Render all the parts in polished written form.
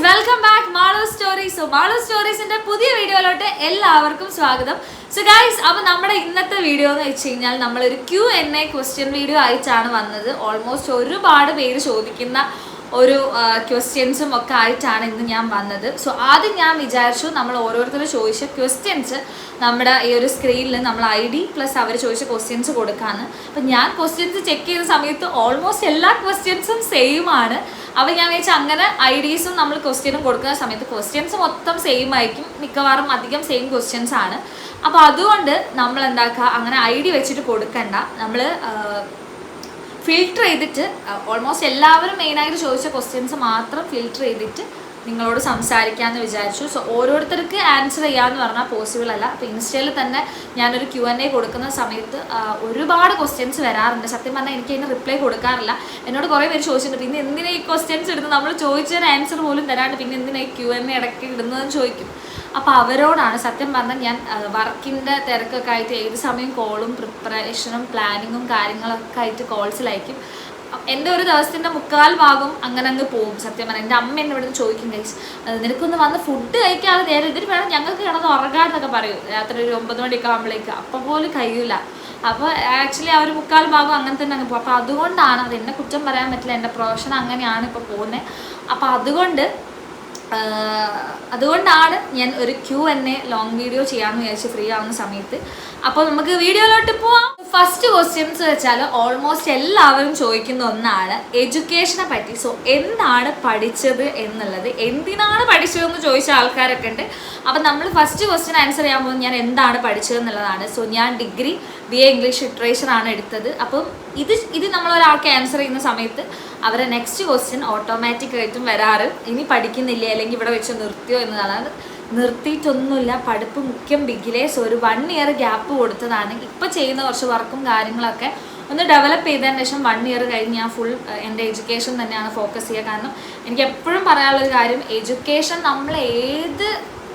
Welcome back Malu stories. So Malu സ്റ്റോറീസിന്റെ പുതിയ വീഡിയോയിലോട്ട് എല്ലാവർക്കും സ്വാഗതം. സോ ഗൈസ്, അപ്പോൾ നമ്മുടെ ഇന്നത്തെ വീഡിയോ എന്ന് വെച്ച് കഴിഞ്ഞാൽ നമ്മളൊരു Q&A ക്വസ്റ്റ്യൻ വീഡിയോ ആയിട്ടാണ് വന്നത്. ഓൾമോസ്റ്റ് ഒരുപാട് പേര് ചോദിക്കുന്ന ഒരു ക്വസ്റ്റ്യൻസും ഒക്കെ ആയിട്ടാണ് ഇന്ന് ഞാൻ വന്നത്. സോ ആദ്യം ഞാൻ വിചാരിച്ചു നമ്മൾ ഓരോരുത്തരും ചോദിച്ച ക്വസ്റ്റ്യൻസ് നമ്മുടെ ഈ ഒരു സ്ക്രീനിൽ നമ്മൾ ID പ്ലസ് അവർ ചോദിച്ച ക്വസ്റ്റ്യൻസ് കൊടുക്കാമെന്ന്. അപ്പം ഞാൻ ക്വസ്റ്റ്യൻസ് ചെക്ക് ചെയ്യുന്ന സമയത്ത് ഓൾമോസ്റ്റ് എല്ലാ ക്വസ്റ്റ്യൻസും സെയിം ആണ്. അപ്പോൾ ഞാൻ വെച്ചാൽ അങ്ങനെ IDസും നമ്മൾ ക്വസ്റ്റ്യനും കൊടുക്കുന്ന സമയത്ത് ക്വസ്റ്റ്യൻസ് മൊത്തം സെയിം ആയിരിക്കും, മിക്കവാറും അധികം സെയിം ക്വസ്റ്റ്യൻസ് ആണ്. അപ്പോൾ അതുകൊണ്ട് നമ്മൾ എന്താക്കുക, അങ്ങനെ ID വെച്ചിട്ട് കൊടുക്കണ്ട, നമ്മൾ ഫിൽട്ടർ ചെയ്തിട്ട് ഓൾമോസ്റ്റ് എല്ലാവരും മെയിനായിട്ട് ചോദിച്ച ക്വസ്റ്റ്യൻസ് മാത്രം ഫിൽട്ടർ ചെയ്തിട്ട് നിങ്ങളോട് സംസാരിക്കാമെന്ന് വിചാരിച്ചു. സോ ഓരോരുത്തർക്ക് ആൻസർ ചെയ്യാമെന്ന് പറഞ്ഞാൽ പോസിബിൾ അല്ല. അപ്പോൾ ഇൻസ്റ്റയിൽ തന്നെ ഞാനൊരു Q&A കൊടുക്കുന്ന സമയത്ത് ഒരുപാട് ക്വസ്റ്റ്യൻസ് വരാറുണ്ട്. സത്യം പറഞ്ഞാൽ എനിക്ക് അതിന് റിപ്ലൈ കൊടുക്കാറില്ല. എന്നോട് കുറേ പേര് ചോദിച്ചിട്ടുണ്ട്, പിന്നെ എന്തിനാ ഈ ക്വസ്റ്റ്യൻസ് ഇടുന്നത്, നമ്മൾ ചോദിച്ചൊരു ആൻസർ പോലും തരാണ്ട് പിന്നെ എന്തിനാ ഈ Q&A ഇടയ്ക്ക് ഇടുന്നതെന്ന് ചോദിക്കും. അപ്പോൾ അവരോടാണ് സത്യം പറഞ്ഞാൽ ഞാൻ വർക്കിൻ്റെ തിരക്കൊക്കെ ആയിട്ട് ഏത് സമയം കോളും പ്രിപ്പറേഷനും പ്ലാനിങ്ങും കാര്യങ്ങളൊക്കെ ആയിട്ട് കോൾസിലായിരിക്കും. എൻ്റെ ഒരു ദിവസത്തിൻ്റെ 3/4 ഭാഗം അങ്ങനെ അങ്ങ് പോകും. സത്യം പറഞ്ഞാൽ എൻ്റെ അമ്മ എന്നെ ഇവിടുന്ന് ചോദിക്കും, ഗൈസ് നിനക്കൊന്ന് വന്ന് ഫുഡ് കഴിക്കാതെ നേരെ ഇതിന് വേണം ഞങ്ങൾക്ക് കിടന്ന് ഉറങ്ങാമെന്നൊക്കെ പറയും. രാത്രി ഒരു 9 മണിയൊക്കെ ആകുമ്പോഴേക്ക് അപ്പോൾ പോലും കഴിയില്ല. അപ്പോൾ ആക്ച്വലി ആ ഒരു 3/4 ഭാഗം അങ്ങനെ തന്നെ അങ്ങ് പോകും. അപ്പോൾ അതുകൊണ്ടാണ്, അത് എന്നെ കുറ്റം പറയാൻ പറ്റില്ല, എൻ്റെ പ്രൊഫഷൻ അങ്ങനെയാണ് ഇപ്പോൾ പോകുന്നത്. അപ്പോൾ അതുകൊണ്ടാണ് ഞാൻ ഒരു Q&A ലോങ് വീഡിയോ ചെയ്യാമെന്ന് വിചാരിച്ച് ഫ്രീ ആവുന്ന സമയത്ത്. അപ്പോൾ നമുക്ക് വീഡിയോയിലോട്ട് പോവാം. ഫസ്റ്റ് ക്വസ്റ്റ്യൻസ് വെച്ചാൽ ഓൾമോസ്റ്റ് എല്ലാവരും ചോദിക്കുന്ന ഒന്നാണ് എഡ്യൂക്കേഷനെ പറ്റി. സോ എന്താണ് പഠിച്ചത് എന്നുള്ളത്, എന്തിനാണ് പഠിച്ചതെന്ന് ചോദിച്ച ആൾക്കാരൊക്കെ ഉണ്ട്. അപ്പം നമ്മൾ ഫസ്റ്റ് ക്വസ്റ്റ്യൻ ആൻസർ ചെയ്യാൻ പോകുന്നത് ഞാൻ എന്താണ് പഠിച്ചത് എന്നുള്ളതാണ്. സോ ഞാൻ ഡിഗ്രി BA ഇംഗ്ലീഷ് ലിറ്ററേച്ചറാണ് എടുത്തത്. അപ്പം ഇത് നമ്മളൊരാൾക്ക് ആൻസർ ചെയ്യുന്ന സമയത്ത് അവരെ നെക്സ്റ്റ് ക്വസ്റ്റ്യൻ ഓട്ടോമാറ്റിക് ആയിട്ടും വരാറ് ഇനി പഠിക്കുന്നില്ലേ അല്ലെങ്കിൽ ഇവിടെ വെച്ച് നിർത്തിയോ എന്നതാണ്. നിർത്തിയിട്ടൊന്നുമില്ല, പഠിപ്പ് മുഖ്യം ബിഗിലേ. സോ ഒരു 1 ഇയർ ഗ്യാപ്പ് കൊടുത്തതാണ്. ഇപ്പോൾ ചെയ്യുന്ന കുറച്ച് വർക്കും കാര്യങ്ങളൊക്കെ ഒന്ന് ഡെവലപ്പ് ചെയ്തതിന് ശേഷം 1 ഇയർ കഴിഞ്ഞ് ഞാൻ ഫുൾ എൻ്റെ എഡ്യൂക്കേഷൻ തന്നെയാണ് ഫോക്കസ് ചെയ്യുക. കാരണം എനിക്ക് എപ്പോഴും പറയാനുള്ളൊരു കാര്യം, എഡ്യൂക്കേഷൻ നമ്മൾ ഏത്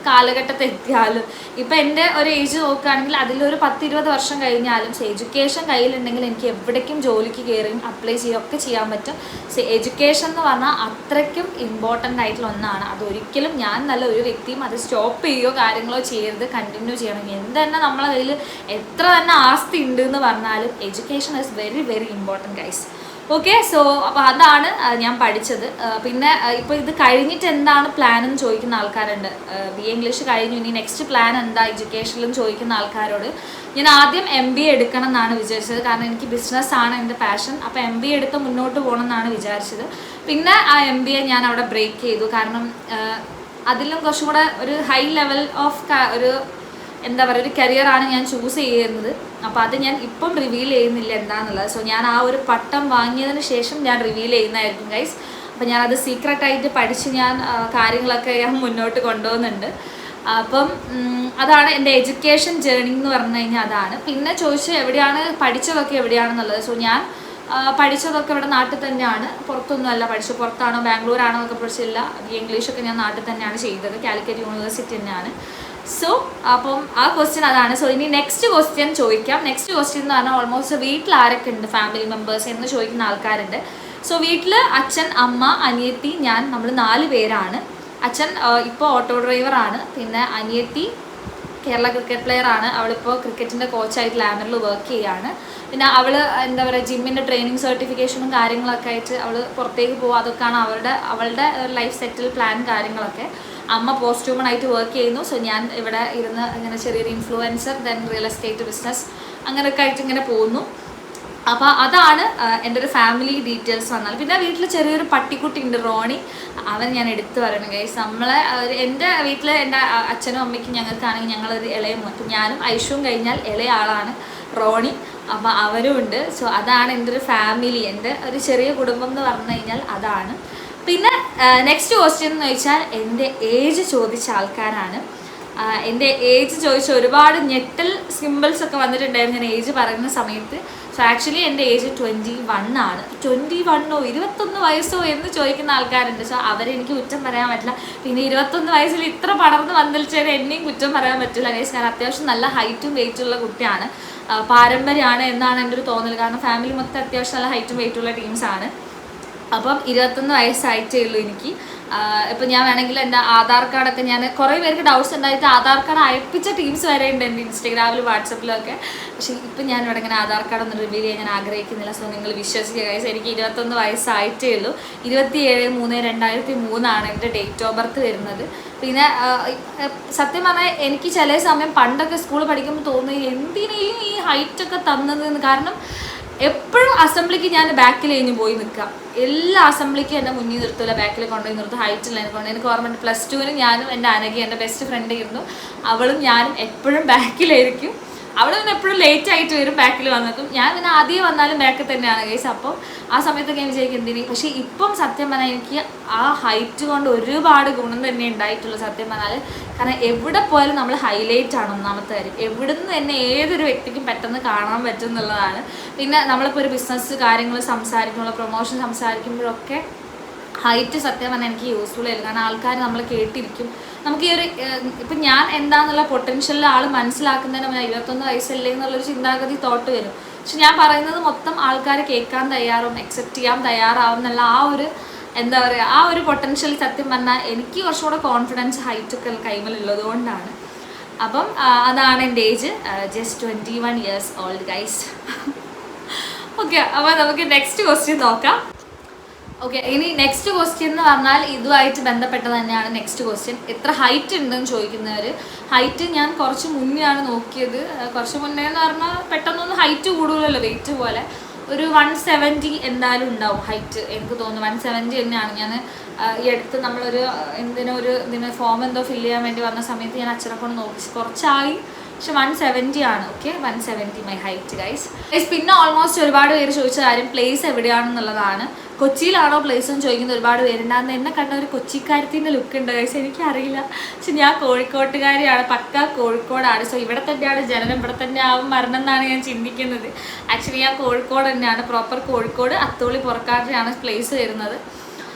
കാലഘട്ടത്തിൽ എത്തിയാലും, ഇപ്പം എൻ്റെ ഒരു ഏജ് നോക്കുകയാണെങ്കിൽ അതിലൊരു 10-20 വർഷം കഴിഞ്ഞാലും എഡ്യൂക്കേഷൻ കയ്യിലുണ്ടെങ്കിൽ എനിക്ക് എവിടേക്കും ജോലിക്ക് കയറുകയും അപ്ലൈ ചെയ്യുകയൊക്കെ ചെയ്യാൻ പറ്റും. സോ എഡ്യൂക്കേഷൻ എന്ന് പറഞ്ഞാൽ അത്രയ്ക്കും ഇമ്പോർട്ടൻ്റ് ആയിട്ടുള്ള ഒന്നാണ്. അതൊരിക്കലും ഞാൻ നല്ല ഒരു വ്യക്തിയും അത് സ്റ്റോപ്പ് ചെയ്യുകയോ കാര്യങ്ങളോ ചെയ്യരുത്, കണ്ടിന്യൂ ചെയ്യണം. എന്ത് തന്നെ നമ്മളെ കയ്യിൽ എത്ര തന്നെ ആസ്തി ഉണ്ട് എന്ന് പറഞ്ഞാലും education is very very important guys. Okay, so അപ്പോൾ അതാണ് ഞാൻ പഠിച്ചത്. പിന്നെ ഇപ്പോൾ ഇത് കഴിഞ്ഞിട്ട് എന്താണ് പ്ലാൻ എന്ന് ചോദിക്കുന്ന ആൾക്കാരുണ്ട്. BA ഇംഗ്ലീഷ് കഴിഞ്ഞു, ഇനി നെക്സ്റ്റ് പ്ലാൻ എന്താ എഡ്യൂക്കേഷനിലും ചോദിക്കുന്ന ആൾക്കാരോട് ഞാൻ ആദ്യം MBA എടുക്കണം എന്നാണ് വിചാരിച്ചത്. കാരണം എനിക്ക് ബിസിനസ്സാണ് എൻ്റെ പാഷൻ. അപ്പോൾ MBA എടുത്ത് മുന്നോട്ട് പോകണം എന്നാണ് വിചാരിച്ചത്. പിന്നെ ആ MBA ഞാൻ അവിടെ ബ്രേക്ക് ചെയ്തു. കാരണം അതിലും കുറച്ചും കൂടെ ഒരു ഹൈ ലെവൽ ഓഫ് ഒരു എന്താ പറയുക ഒരു കരിയറാണ് ഞാൻ ചൂസ് ചെയ്യുന്നത്. അപ്പോൾ അത് ഞാൻ ഇപ്പം റിവീൽ ചെയ്യുന്നില്ല എന്താണെന്നുള്ളത്. സോ ഞാൻ ആ ഒരു പട്ടം വാങ്ങിയതിന് ശേഷം ഞാൻ റിവീൽ ചെയ്യുന്നതായിരിക്കും ഗൈസ്. അപ്പോൾ ഞാനത് സീക്രട്ടായിട്ട് പഠിച്ച് ഞാൻ കാര്യങ്ങളൊക്കെ ഞാൻ മുന്നോട്ട് കൊണ്ടുപോകുന്നുണ്ട്. അപ്പം അതാണ് എൻ്റെ എഡ്യൂക്കേഷൻ ജേർണി എന്ന് പറഞ്ഞു കഴിഞ്ഞാൽ അതാണ്. പിന്നെ ചോദിച്ച് എവിടെയാണ് പഠിച്ചതൊക്കെ എവിടെയാണെന്നുള്ളത്. സോ ഞാൻ പഠിച്ചതൊക്കെ ഇവിടെ നാട്ടിൽ തന്നെയാണ്, പുറത്തൊന്നും അല്ല പഠിച്ചത്. പുറത്താണോ ബാംഗ്ലൂരാണോ എന്നൊക്കെ പഠിച്ചില്ല. ഇംഗ്ലീഷൊക്കെ ഞാൻ നാട്ടിൽ തന്നെയാണ് ചെയ്തത്, കാലിക്കറ്റ് യൂണിവേഴ്സിറ്റി തന്നെയാണ്. സോ അപ്പം ആ ക്വസ്റ്റ്യൻ അതാണ്. സോ ഇനി നെക്സ്റ്റ് ക്വസ്റ്റ്യൻ ചോദിക്കാം. നെക്സ്റ്റ് ക്വസ്റ്റ്യൻ എന്ന് പറഞ്ഞാൽ ഓൾമോസ്റ്റ് വീട്ടിൽ ആരൊക്കെ ഉണ്ട്, ഫാമിലി മെമ്പേഴ്സ് എന്ന് ചോദിക്കുന്ന ആൾക്കാരുണ്ട്. സോ വീട്ടിൽ അച്ഛൻ, അമ്മ, അനിയത്തി, ഞാൻ, നമ്മൾ 4 പേരാണ്. അച്ഛൻ ഇപ്പോൾ ഓട്ടോ ഡ്രൈവറാണ്. പിന്നെ അനിയത്തി കേരള ക്രിക്കറ്റ് പ്ലെയറാണ്. അവളിപ്പോൾ ക്രിക്കറ്റിൻ്റെ കോച്ചായിട്ട് ലാമറിൽ വർക്ക് ചെയ്യുകയാണ്. പിന്നെ അവൾ എന്താ പറയുക ജിമ്മിൻ്റെ ട്രെയിനിങ് സർട്ടിഫിക്കേഷനും കാര്യങ്ങളൊക്കെ ആയിട്ട് അവൾ പുറത്തേക്ക് പോകുക. അതൊക്കെയാണ് അവളുടെ ലൈഫ് സെറ്റിൽ പ്ലാൻ കാര്യങ്ങളൊക്കെ. അമ്മ പോസ്റ്റ് ഹ്യൂമണായിട്ട് വർക്ക് ചെയ്യുന്നു. സോ ഞാൻ ഇവിടെ ഇരുന്ന് ഇങ്ങനെ ചെറിയൊരു influencer, then real estate business അങ്ങനെയൊക്കെ ആയിട്ട് ഇങ്ങനെ പോകുന്നു. അപ്പോൾ അതാണ് എൻ്റെ ഒരു ഫാമിലി ഡീറ്റെയിൽസ് വന്നാൽ. പിന്നെ വീട്ടിൽ ചെറിയൊരു പട്ടിക്കുട്ടി ഉണ്ട്, റോണി. അവൻ ഞാൻ എടുത്തു പറയണം ഗൈസ്. എൻ്റെ വീട്ടിൽ എൻ്റെ അച്ഛനും അമ്മയ്ക്കും ഞങ്ങൾക്കാണെങ്കിൽ ഞങ്ങളൊരു ഇളയ മോൻ. ഞാനും ഐഷുവും കഴിഞ്ഞാൽ ഇളയ ആളാണ് റോണി. അപ്പോൾ അവരും ഉണ്ട്. സോ അതാണ് എൻ്റെ ഒരു ഫാമിലി, എൻ്റെ ഒരു ചെറിയ കുടുംബം എന്ന് പറഞ്ഞു കഴിഞ്ഞാൽ അതാണ്. പിന്നെ നെക്സ്റ്റ് ക്വസ്റ്റ്യൻ എന്ന് വെച്ചാൽ എൻ്റെ ഏജ് ചോദിച്ച ആൾക്കാരാണ്. എൻ്റെ ഏജ് ചോദിച്ച ഒരുപാട് ഞെട്ടൽ സിമ്പിൾസ് ഒക്കെ വന്നിട്ടുണ്ടായിരുന്നു ഞാൻ ഏജ് പറയുന്ന സമയത്ത്. സോ ആക്ച്വലി എൻ്റെ ഏജ് 21 ആണ്. 21ഓ 21 വയസ്സോ എന്ന് ചോദിക്കുന്ന ആൾക്കാരുണ്ട്. സോ അവരെനിക്ക് കുറ്റം പറയാൻ പറ്റില്ല. പിന്നെ 21 വയസ്സിൽ ഇത്ര പടർന്ന് വന്നിച്ചാൽ എന്നെയും കുറ്റം പറയാൻ പറ്റില്ല ഗൈസ്. ഞാൻ അത്യാവശ്യം നല്ല ഹൈറ്റും വെയിറ്റുള്ള കുട്ടിയാണ്. പാരമ്പര്യമാണ് എന്നാണ് എൻ്റെ ഒരു തോന്നൽ. കാരണം ഫാമിലി മൊത്തം അത്യാവശ്യം നല്ല ഹൈറ്റും വെയിറ്റുള്ള ടീംസാണ്. അപ്പം 21 വയസ്സായിട്ടേ ഉള്ളൂ എനിക്ക്. ഇപ്പം ഞാൻ വേണമെങ്കിൽ എൻ്റെ ആധാർ കാർഡൊക്കെ ഞാൻ കുറേ പേർക്ക് ഡൗട്ട്സ് ഉണ്ടായിട്ട് ആധാർ കാർഡ് അയപ്പിച്ച ടീംസ് വരെ ഉണ്ട് എൻ്റെ ഇൻസ്റ്റാഗ്രാമിലും വാട്സപ്പിലൊക്കെ. പക്ഷേ ഇപ്പം ഞാൻ ഇവിടെ ഇങ്ങനെ ആധാർ കാർഡ് ഒന്ന് റിവീൽ ചെയ്യാൻ ഞാൻ ആഗ്രഹിക്കുന്നില്ല. സോ നിങ്ങൾ വിശ്വസിക്കുക ഗൈസ്, എനിക്ക് 21 വയസ്സായിട്ടേ ഉള്ളൂ. 27/3/2003 എൻ്റെ ഡേറ്റ് ഓഫ് ബർത്ത് വരുന്നത്. പിന്നെ സത്യം പറഞ്ഞാൽ എനിക്ക് ചില സമയം പണ്ടൊക്കെ സ്കൂളിൽ പഠിക്കുമ്പോൾ തോന്നുന്നു എന്തിനേലും ഈ ഹൈറ്റൊക്കെ തന്നതെന്ന്. കാരണം എപ്പോഴും അസംബ്ലിക്ക് ഞാൻ ബാക്കിൽ കഴിഞ്ഞ് പോയി നിൽക്കാം. എല്ലാ അസംബ്ലിക്കും എൻ്റെ മുന്നിൽ നിർത്തില്ല, ബാക്കിൽ കൊണ്ടുപോയി നിർത്തും. ഹൈറ്റില്ല എനിക്ക് ഓർമ്മയുണ്ട്. +2 ഞാനും എൻ്റെ അനഘി എൻ്റെ ബെസ്റ്റ് ഫ്രണ്ട് ഇരുന്നു. അവളും ഞാനും എപ്പോഴും ബാക്കിലായിരിക്കും. അവൾ പിന്നെ എപ്പോഴും ലേറ്റ് ആയിട്ട് വരും, ബാക്കിൽ വന്നിട്ടും. ഞാൻ പിന്നെ ആദ്യം വന്നാലും ബാക്കിൽ തന്നെയാണ് ഗൈസ്. അപ്പം ആ സമയത്തൊക്കെ ഞാൻ വിചാരിക്കും എന്തിനു. പക്ഷേ ഇപ്പം സത്യം പറഞ്ഞാൽ എനിക്ക് ആ ഹൈറ്റ് കൊണ്ട് ഒരുപാട് ഗുണം തന്നെ ഉണ്ടായിട്ടുള്ളൂ സത്യം പറഞ്ഞാൽ. കാരണം എവിടെ പോയാലും നമ്മൾ ഹൈലൈറ്റ് ആണ് ഒന്നാമത്തെ കാര്യം. എവിടെ നിന്ന് തന്നെ ഏതൊരു വ്യക്തിക്കും പെട്ടെന്ന് കാണാൻ പറ്റും എന്നുള്ളതാണ്. പിന്നെ നമ്മളിപ്പോൾ ഒരു ബിസിനസ് കാര്യങ്ങൾ സംസാരിക്കുമ്പോൾ, പ്രൊമോഷൻ സംസാരിക്കുമ്പോഴൊക്കെ ഹൈറ്റ് സത്യം പറഞ്ഞാൽ എനിക്ക് യൂസ്ഫുൾ ആയിരുന്നു. കാരണം ആൾക്കാർ നമ്മൾ കേട്ടിരിക്കും. നമുക്ക് ഈ ഒരു ഇപ്പം ഞാൻ എന്താണെന്നുള്ള പൊട്ടൻഷ്യലിൽ ആൾ മനസ്സിലാക്കുന്നതിന് 21 വയസ്സല്ലേ എന്നുള്ളൊരു ചിന്താഗതി തോട്ട് വരും. പക്ഷെ ഞാൻ പറയുന്നത് മൊത്തം ആൾക്കാർ കേൾക്കാൻ തയ്യാറും അക്സെപ്റ്റ് ചെയ്യാൻ തയ്യാറാവും എന്നുള്ള ആ ഒരു എന്താ പറയുക, ആ ഒരു പൊട്ടൻഷ്യൽ സത്യം പറഞ്ഞാൽ എനിക്ക് കുറച്ചുകൂടെ കോൺഫിഡൻസ് ഹൈറ്റൊക്കെ കൈമലുള്ളത് കൊണ്ടാണ്. അപ്പം അതാണ് എൻ്റെ age, just 21 years old guys. Okay, അപ്പോൾ നമുക്ക് നെക്സ്റ്റ് ക്വസ്റ്റ്യൻ നോക്കാം. ഓക്കെ, ഇനി നെക്സ്റ്റ് ക്വസ്റ്റ്യൻ എന്ന് പറഞ്ഞാൽ ഇതുമായിട്ട് ബന്ധപ്പെട്ടത് തന്നെയാണ് നെക്സ്റ്റ് ക്വസ്റ്റ്യൻ. എത്ര ഹൈറ്റ് ഉണ്ടെന്ന് ചോദിക്കുന്നവർ. ഹൈറ്റ് ഞാൻ കുറച്ച് മുന്നെയാണ് നോക്കിയത്. കുറച്ച് മുന്നേ എന്ന് പറഞ്ഞാൽ പെട്ടെന്നൊന്നും ഹൈറ്റ് കൂടുതലല്ലോ, വെയിറ്റ് പോലെ. ഒരു 170 എന്തായാലും ഉണ്ടാവും ഹൈറ്റ് എനിക്ക് തോന്നുന്നു. 170 തന്നെയാണ്. ഞാൻ ഈ അടുത്ത് നമ്മളൊരു ഇതിന് ഫോം എന്തോ ഫില്ല് ചെയ്യാൻ വേണ്ടി വന്ന സമയത്ത് ഞാൻ അച്ഛനെ കൊണ്ട് നോക്കി, കുറച്ചായി. പക്ഷെ 170 ആണ്. Okay, 170 my height guys. പിന്നെ ഓൾമോസ്റ്റ് ഒരുപാട് പേര് ചോദിച്ച കാര്യം പ്ലേസ് എവിടെയാണെന്നുള്ളതാണ്. കൊച്ചിയിലാണോ പ്ലേസ് എന്ന് ചോദിക്കുന്ന ഒരുപാട് പേരുണ്ടാകുന്ന. എന്നെ കണ്ട ഒരു കൊച്ചിക്കാരത്തിൻ്റെ ലുക്ക് ഉണ്ട് ഗൈസ്, എനിക്കറിയില്ല. പക്ഷെ ഞാൻ കോഴിക്കോട്ടുകാരിയാണ്, പക്കാ കോഴിക്കോടാണ്. സോ ഇവിടെ തന്നെയാണ് ജനനം, ഇവിടെ തന്നെ ആവും മരണം എന്നാണ് ഞാൻ ചിന്തിക്കുന്നത്. ആക്ച്വലി ഞാൻ കോഴിക്കോട് തന്നെയാണ്, പ്രോപ്പർ കോഴിക്കോട് അത്തോളി പുറക്കാട്ടിലാണ് പ്ലേസ് വരുന്നത്.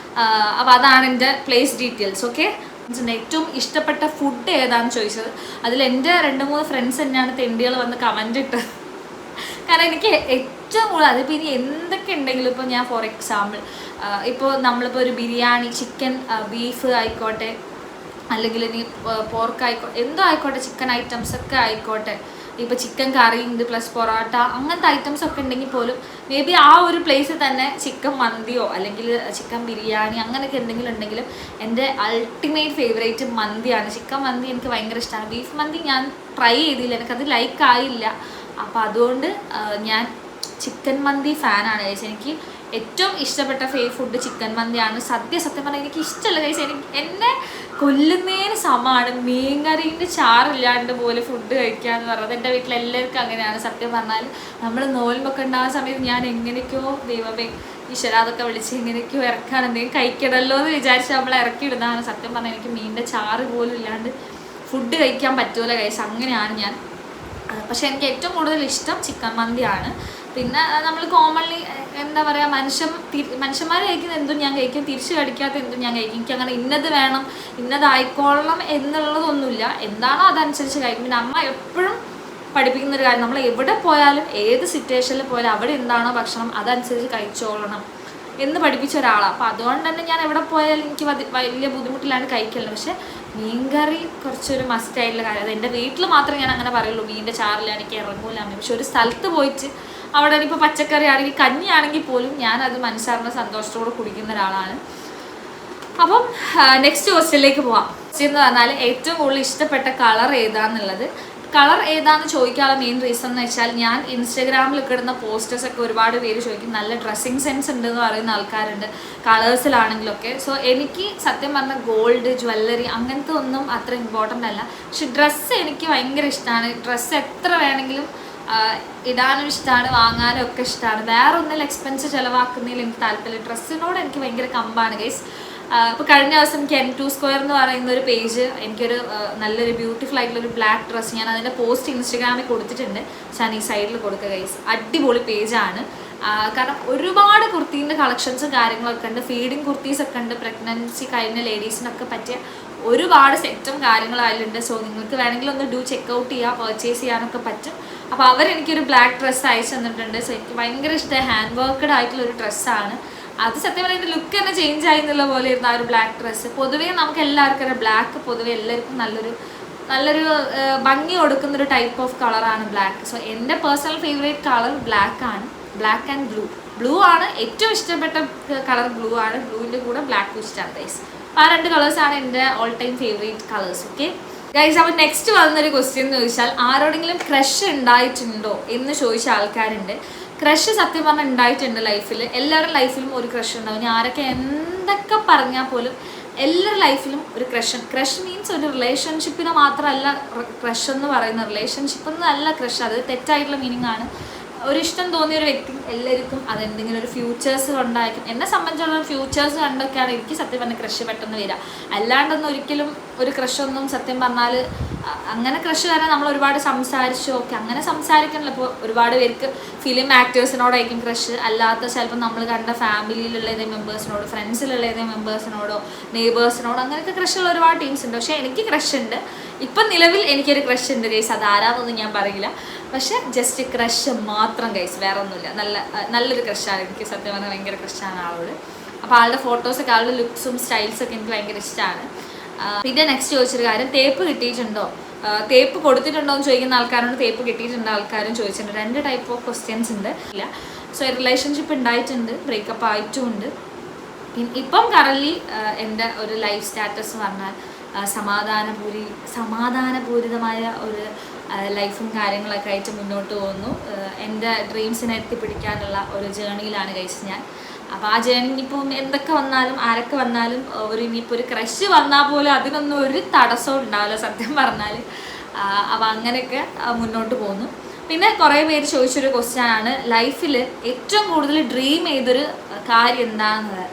അപ്പോൾ അതാണ് എൻ്റെ പ്ലേസ് ഡീറ്റെയിൽസ്. ഓക്കെ, ഏറ്റവും ഇഷ്ടപ്പെട്ട ഫുഡ് ഏതാണെന്ന് ചോദിച്ചത്. അതിൽ എൻ്റെ 2-3 ഫ്രണ്ട്സ് തന്നെയാണ് തെണ്ടികൾ വന്ന് കമൻ്റ് ഇട്ടത്. കാരണം എനിക്ക് ഏറ്റവും കൂടുതൽ അതിപ്പോൾ ഇനി എന്തൊക്കെ ഉണ്ടെങ്കിലും, ഇപ്പോൾ ഞാൻ ഫോർ എക്സാമ്പിൾ ഇപ്പോൾ നമ്മളിപ്പോൾ ഒരു ബിരിയാണി, ചിക്കൻ, ബീഫ് ആയിക്കോട്ടെ, അല്ലെങ്കിൽ ഇനി പോർക്ക് ആയിക്കോട്ടെ, എന്തോ ആയിക്കോട്ടെ, ചിക്കൻ ഐറ്റംസ് ഒക്കെ ആയിക്കോട്ടെ, ഇപ്പോൾ ചിക്കൻ കറി ഉണ്ട് പ്ലസ് പൊറോട്ട, അങ്ങനത്തെ ഐറ്റംസ് ഒക്കെ ഉണ്ടെങ്കിൽ പോലും മേ ബി ആ ഒരു പ്ലേസിൽ തന്നെ ചിക്കൻ മന്തിയോ അല്ലെങ്കിൽ ചിക്കൻ ബിരിയാണി അങ്ങനെയൊക്കെ എന്തെങ്കിലും ഉണ്ടെങ്കിലും എൻ്റെ അൾട്ടിമേറ്റ് ഫേവറേറ്റ് മന്തിയാണ്. ചിക്കൻ മന്തി എനിക്ക് ഭയങ്കര ഇഷ്ടമാണ്. ബീഫ് മന്തി ഞാൻ ട്രൈ ചെയ്തില്ല, എനിക്കത് ലൈക്ക് ആയില്ല. അപ്പോൾ അതുകൊണ്ട് ഞാൻ ചിക്കൻ മന്തി ഫാനാണ് കഴിച്ചത്. എനിക്ക് ഏറ്റവും ഇഷ്ടപ്പെട്ട ഫുഡ് ചിക്കൻ മന്തിയാണ്. സത്യം പറഞ്ഞാൽ എനിക്ക് ഇഷ്ടമല്ല കഴിച്ചത്. എന്നെ കൊല്ലുന്നതിന് സമമാണ് മീൻകറീൻ്റെ ചാറില്ലാണ്ട് പോലെ ഫുഡ് കഴിക്കുക എന്ന് പറയുന്നത്. എൻ്റെ വീട്ടിലെല്ലാവർക്കും അങ്ങനെയാണ്. സത്യം പറഞ്ഞാൽ നമ്മൾ നോൽമ്പൊക്കെ ഉണ്ടാകുന്ന സമയത്ത് ഞാൻ എങ്ങനെയൊക്കെയോ ദൈവമേ ഈശ്വര അതൊക്കെ വിളിച്ച് എങ്ങനെയൊക്കെയോ ഇറക്കാൻ എന്തെങ്കിലും കഴിക്കണമല്ലോ എന്ന് വിചാരിച്ച് നമ്മൾ ഇറക്കിയിടുന്നതാണ്. സത്യം പറഞ്ഞാൽ എനിക്ക് മീനിൻ്റെ ചാറ് പോലും ഇല്ലാണ്ട് ഫുഡ് കഴിക്കാൻ പറ്റുമല്ല കഴിച്ച്, അങ്ങനെയാണ് ഞാൻ. പക്ഷേ എനിക്ക് ഏറ്റവും കൂടുതൽ ഇഷ്ടം ചിക്കൻ മന്തിയാണ്. പിന്നെ നമ്മൾ കോമൺലി എന്താ പറയുക, മനുഷ്യന്മാർ കഴിക്കുന്ന എന്തും ഞാൻ കഴിക്കും, തിരിച്ച് കടിക്കാത്ത എന്തും ഞാൻ കഴിക്കും. എനിക്ക് അങ്ങനെ ഇന്നത് വേണം ഇന്നതായിക്കോളണം എന്നുള്ളതൊന്നുമില്ല. എന്താണോ അതനുസരിച്ച് കഴിക്കും. പിന്നെ അമ്മ എപ്പോഴും പഠിപ്പിക്കുന്ന ഒരു കാര്യം, നമ്മൾ എവിടെ പോയാലും ഏത് സിറ്റുവേഷനിൽ പോയാലും അവിടെ എന്താണോ ഭക്ഷണം അതനുസരിച്ച് കഴിച്ചോളണം എന്ന് പഠിപ്പിച്ച ഒരാളാണ്. അപ്പോൾ അതുകൊണ്ട് തന്നെ ഞാൻ എവിടെ പോയാലും എനിക്ക് വലിയ ബുദ്ധിമുട്ടില്ലാണ്ട് കഴിക്കലുണ്ട്. പക്ഷേ മീൻകറി കുറച്ചൊരു മസ്റ്റായിട്ടുള്ള കാര്യം. അത് എൻ്റെ വീട്ടിൽ മാത്രമേ ഞാൻ അങ്ങനെ പറയുള്ളൂ, മീനിൻ്റെ ചാറിലാണ് എനിക്ക് ഇറങ്ങൂല. പക്ഷെ ഒരു സ്ഥലത്ത് പോയിട്ട് അവിടെ ഇപ്പോൾ പച്ചക്കറി ആണെങ്കിൽ കഞ്ഞി ആണെങ്കിൽ പോലും ഞാനത് മനസ്സാറിന് സന്തോഷത്തോടെ കുടിക്കുന്ന ഒരാളാണ്. അപ്പം നെക്സ്റ്റ് ക്വസ്റ്റ്യനിലേക്ക് പോവാം. ക്വസ്റ്റ്യൻ എന്ന് പറഞ്ഞാൽ ഏറ്റവും കൂടുതൽ ഇഷ്ടപ്പെട്ട കളർ ഏതാണെന്നുള്ളത്. കളർ ഏതാണെന്ന് ചോദിക്കാനുള്ള മെയിൻ റീസൺ എന്ന് വെച്ചാൽ ഞാൻ ഇൻസ്റ്റാഗ്രാമിലൊക്കെ ഇടുന്ന പോസ്റ്റേഴ്സൊക്കെ ഒരുപാട് പേര് ചോദിക്കും നല്ല ഡ്രസ്സിങ് സെൻസ് ഉണ്ടെന്ന് പറയുന്ന ആൾക്കാരുണ്ട് കളേഴ്സിലാണെങ്കിലൊക്കെ. സോ എനിക്ക് സത്യം പറഞ്ഞാൽ ഗോൾഡ് ജ്വല്ലറി അങ്ങനത്തെ ഒന്നും അത്ര ഇമ്പോർട്ടൻ്റ് അല്ല. പക്ഷെ ഡ്രസ്സ് എനിക്ക് ഭയങ്കര ഇഷ്ടമാണ്. ഡ്രസ്സ് എത്ര വേണമെങ്കിലും ഇടാനും ഇഷ്ടമാണ്, വാങ്ങാനും ഒക്കെ ഇഷ്ടമാണ്. വേറെ ഒന്നിലും എക്സ്പെൻസ് ചിലവാക്കുന്നതിൽ എനിക്ക് താല്പര്യം. ഡ്രസ്സിനോട് എനിക്ക് ഭയങ്കര കമ്പാണ് ഗൈസ്. ഇപ്പോൾ കഴിഞ്ഞ ദിവസം എനിക്ക് N2 Square എന്ന് പറയുന്ന ഒരു പേജ് എനിക്കൊരു നല്ലൊരു ബ്യൂട്ടിഫുൾ ആയിട്ടുള്ളൊരു ബ്ലാക്ക് ഡ്രസ്സ് ഞാൻ അതിൻ്റെ പോസ്റ്റ് ഇൻസ്റ്റാഗ്രാമിൽ കൊടുത്തിട്ടുണ്ട്. ഞാൻ ഈ സൈഡിൽ കൊടുക്കുക ഗൈസ്. അടിപൊളി പേജാണ്. കാരണം ഒരുപാട് കുർത്തീൻ്റെ കളക്ഷൻസും കാര്യങ്ങളൊക്കെ ഉണ്ട്. ഫീഡിങ് കുർത്തീസൊക്കെ ഉണ്ട്. പ്രഗ്നൻസി കഴിഞ്ഞ ലേഡീസിനൊക്കെ പറ്റിയ ഒരുപാട് സെറ്റും കാര്യങ്ങളും അതിലുണ്ട്. സോ നിങ്ങൾക്ക് വേണമെങ്കിൽ ഒന്ന് ചെക്കൗട്ട് ചെയ്യുക, പർച്ചേസ് ചെയ്യാനൊക്കെ പറ്റും. അപ്പോൾ അവരെനിക്കൊരു ബ്ലാക്ക് ഡ്രസ്സ് അയച്ചു തന്നിട്ടുണ്ട്. സോ എനിക്ക് ഭയങ്കര ഇഷ്ടമായി. ഹാൻഡ് വർക്ക്ഡ് ആയിട്ടുള്ളൊരു ഡ്രസ്സാണ്. അത് സത്യം പറഞ്ഞാൽ എൻ്റെ ലുക്ക് തന്നെ ചേഞ്ച് ആയി എന്നുള്ള പോലെ ഇരുന്ന ആ ഒരു ബ്ലാക്ക് ഡ്രസ്സ്. പൊതുവേ നമുക്ക് എല്ലാവർക്കും അറിയാം ബ്ലാക്ക് പൊതുവേ എല്ലാവർക്കും നല്ലൊരു ഭംഗി കൊടുക്കുന്നൊരു ടൈപ്പ് ഓഫ് കളറാണ് ബ്ലാക്ക്. സോ എൻ്റെ പേഴ്സണൽ ഫേവറേറ്റ് കളർ ബ്ലാക്ക് ആണ്. ബ്ലാക്ക് ആൻഡ് ബ്ലൂ ആണ് ഏറ്റവും ഇഷ്ടപ്പെട്ട കളർ. ബ്ലൂ ആണ്. ബ്ലൂവിൻ്റെ കൂടെ ബ്ലാക്ക് ഇഷ്ടമാണ് ഗൈസ്. ആ 2 കളേഴ്സാണ് എൻ്റെ all time favourite colours. Okay guys, അപ്പോൾ നെക്സ്റ്റ് വന്നൊരു ക്വസ്റ്റ്യൻ എന്ന് ചോദിച്ചാൽ ആരോടെങ്കിലും ക്രഷ് ഉണ്ടായിട്ടുണ്ടോ എന്ന് ചോദിച്ച ആൾക്കാരുണ്ട്. ക്രഷ് സത്യം പറഞ്ഞാൽ ഉണ്ടായിട്ടുണ്ട് ലൈഫിൽ. എല്ലാവരുടെ ലൈഫിലും ഒരു ക്രഷ് ഉണ്ടാവും. ഞാൻ ആരൊക്കെ എന്തൊക്കെ പറഞ്ഞാൽ പോലും എല്ലാവരുടെ ലൈഫിലും ഒരു ക്രഷ് മീൻസ് ഒരു റിലേഷൻഷിപ്പിനെ മാത്രമല്ല ക്രഷ് എന്ന് പറയുന്നത്. റിലേഷൻഷിപ്പ് എന്നല്ല ക്രഷ്, അത് തെറ്റായിട്ടുള്ള മീനിങ് ആണ്. ഒരു ഇഷ്ടം തോന്നിയ ഒരു വ്യക്തി എല്ലാവർക്കും അതെന്തെങ്കിലും ഒരു ഫ്യൂച്ചേഴ്സ് കൊണ്ടായിരിക്കും. എന്നെ സംബന്ധിച്ചുള്ള ഫ്യൂച്ചേഴ്സ് കണ്ടൊക്കെയാണ് എനിക്ക് സത്യം പറഞ്ഞാൽ ക്രഷ് പെട്ടെന്ന് വരിക. അല്ലാണ്ടൊന്നും ഒരിക്കലും ഒരു ക്രഷൊന്നും സത്യം പറഞ്ഞാൽ അങ്ങനെ ക്രഷ് വരാൻ നമ്മൾ ഒരുപാട് സംസാരിച്ചു. ഓക്കെ, അങ്ങനെ സംസാരിക്കണല്ലോ. ഇപ്പോൾ ഒരുപാട് പേർക്ക് ഫിലിം ആക്ടേഴ്സിനോടായിരിക്കും ക്രഷ്, അല്ലാത്ത ചിലപ്പോൾ നമ്മൾ കണ്ട ഫാമിലിയിലുള്ള ഏതെങ്കിലും മെമ്പേഴ്സിനോട്, ഫ്രണ്ട്സിലുള്ള ഏതെങ്കിലും മെമ്പേഴ്സിനോടോ, നെയ്ബേഴ്സിനോടോ അങ്ങനെയൊക്കെ ക്രഷുള്ള ഒരുപാട് ടീംസ് ഉണ്ട്. പക്ഷേ എനിക്ക് ക്രഷ് ഉണ്ട്. ഇപ്പം നിലവിൽ എനിക്കൊരു ക്രഷ് ഉണ്ട് ഗൈസ്. അതാരാന്നൊന്നും ഞാൻ പറയില്ല, പക്ഷെ ജസ്റ്റ് ക്രഷ് മാത്രം ഗൈസ്, വേറെ ഒന്നുമില്ല. നല്ലൊരു ക്രഷാണ് എനിക്ക് സത്യം പറഞ്ഞാൽ. ഭയങ്കര ക്രഷാണ് ആളോട്. അപ്പോൾ ആളുടെ ഫോട്ടോസൊക്കെ ആളുടെ ലുക്സും സ്റ്റൈൽസൊക്കെ എനിക്ക് ഭയങ്കര ഇഷ്ടമാണ്. പിന്നെ നെക്സ്റ്റ് ചോദിച്ചൊരു കാര്യം, തേപ്പ് കിട്ടിയിട്ടുണ്ടോ, തേപ്പ് കൊടുത്തിട്ടുണ്ടോ എന്ന് ചോദിക്കുന്ന ആൾക്കാരോട് തേപ്പ് കിട്ടിയിട്ടുണ്ടോ ആൾക്കാരും ചോദിച്ചിട്ടുണ്ട്. 2 ടൈപ്പ് ഓഫ് ക്വസ്റ്റ്യൻസ് ഉണ്ട്. ഇല്ല, സോ റിലേഷൻഷിപ്പ് ഉണ്ടായിട്ടുണ്ട്, ബ്രേക്കപ്പ് ആയിട്ടുമുണ്ട്. ഇപ്പം കറൻലി എൻ്റെ ഒരു ലൈഫ് സ്റ്റാറ്റസ് എന്ന് പറഞ്ഞാൽ സമാധാനപൂരിതമായ ഒരു ലൈഫും കാര്യങ്ങളൊക്കെ ആയിട്ട് മുന്നോട്ട് പോകുന്നു. എൻ്റെ ഡ്രീംസിനെ എത്തിപ്പിടിക്കാനുള്ള ഒരു ജേണിയിലാണ് കഴിച്ചത് ഞാൻ. അപ്പോൾ ആ ജേണി ഇനിയിപ്പം എന്തൊക്കെ വന്നാലും ആരൊക്കെ വന്നാലും ഇനിയിപ്പോൾ ഒരു ക്രഷ് വന്നാൽ പോലും അതിനൊന്നും ഒരു തടസ്സവും ഉണ്ടാവില്ല സത്യം പറഞ്ഞാൽ. അപ്പോൾ അങ്ങനെയൊക്കെ മുന്നോട്ട് പോകുന്നു. പിന്നെ കുറേ പേര് ചോദിച്ചൊരു ക്വസ്റ്റ്യനാണ്, ലൈഫിൽ ഏറ്റവും കൂടുതൽ ഡ്രീം ചെയ്തൊരു കാര്യം എന്താണെന്നത്.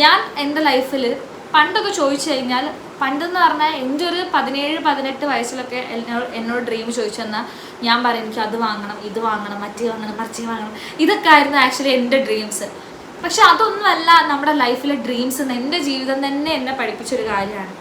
ഞാൻ എൻ്റെ ലൈഫിൽ പണ്ടൊക്കെ ചോദിച്ചു കഴിഞ്ഞാൽ, പണ്ടെന്ന് പറഞ്ഞാൽ എൻ്റെ ഒരു 17-18 വയസ്സിലൊക്കെ എന്നോട് ഡ്രീം ചോദിച്ചു തന്നാൽ ഞാൻ പറയും എനിക്ക് അത് വാങ്ങണം, ഇത് വാങ്ങണം, മറ്റേ വാങ്ങണം, മറിച്ചേ വാങ്ങണം. ഇതൊക്കെ ആയിരുന്നു ആക്ച്വലി എൻ്റെ ഡ്രീംസ്. പക്ഷെ അതൊന്നുമല്ല നമ്മുടെ ലൈഫിലെ ഡ്രീംസ്. എൻ്റെ ജീവിതം തന്നെ എന്നെ പഠിപ്പിച്ചൊരു കാര്യമാണ്.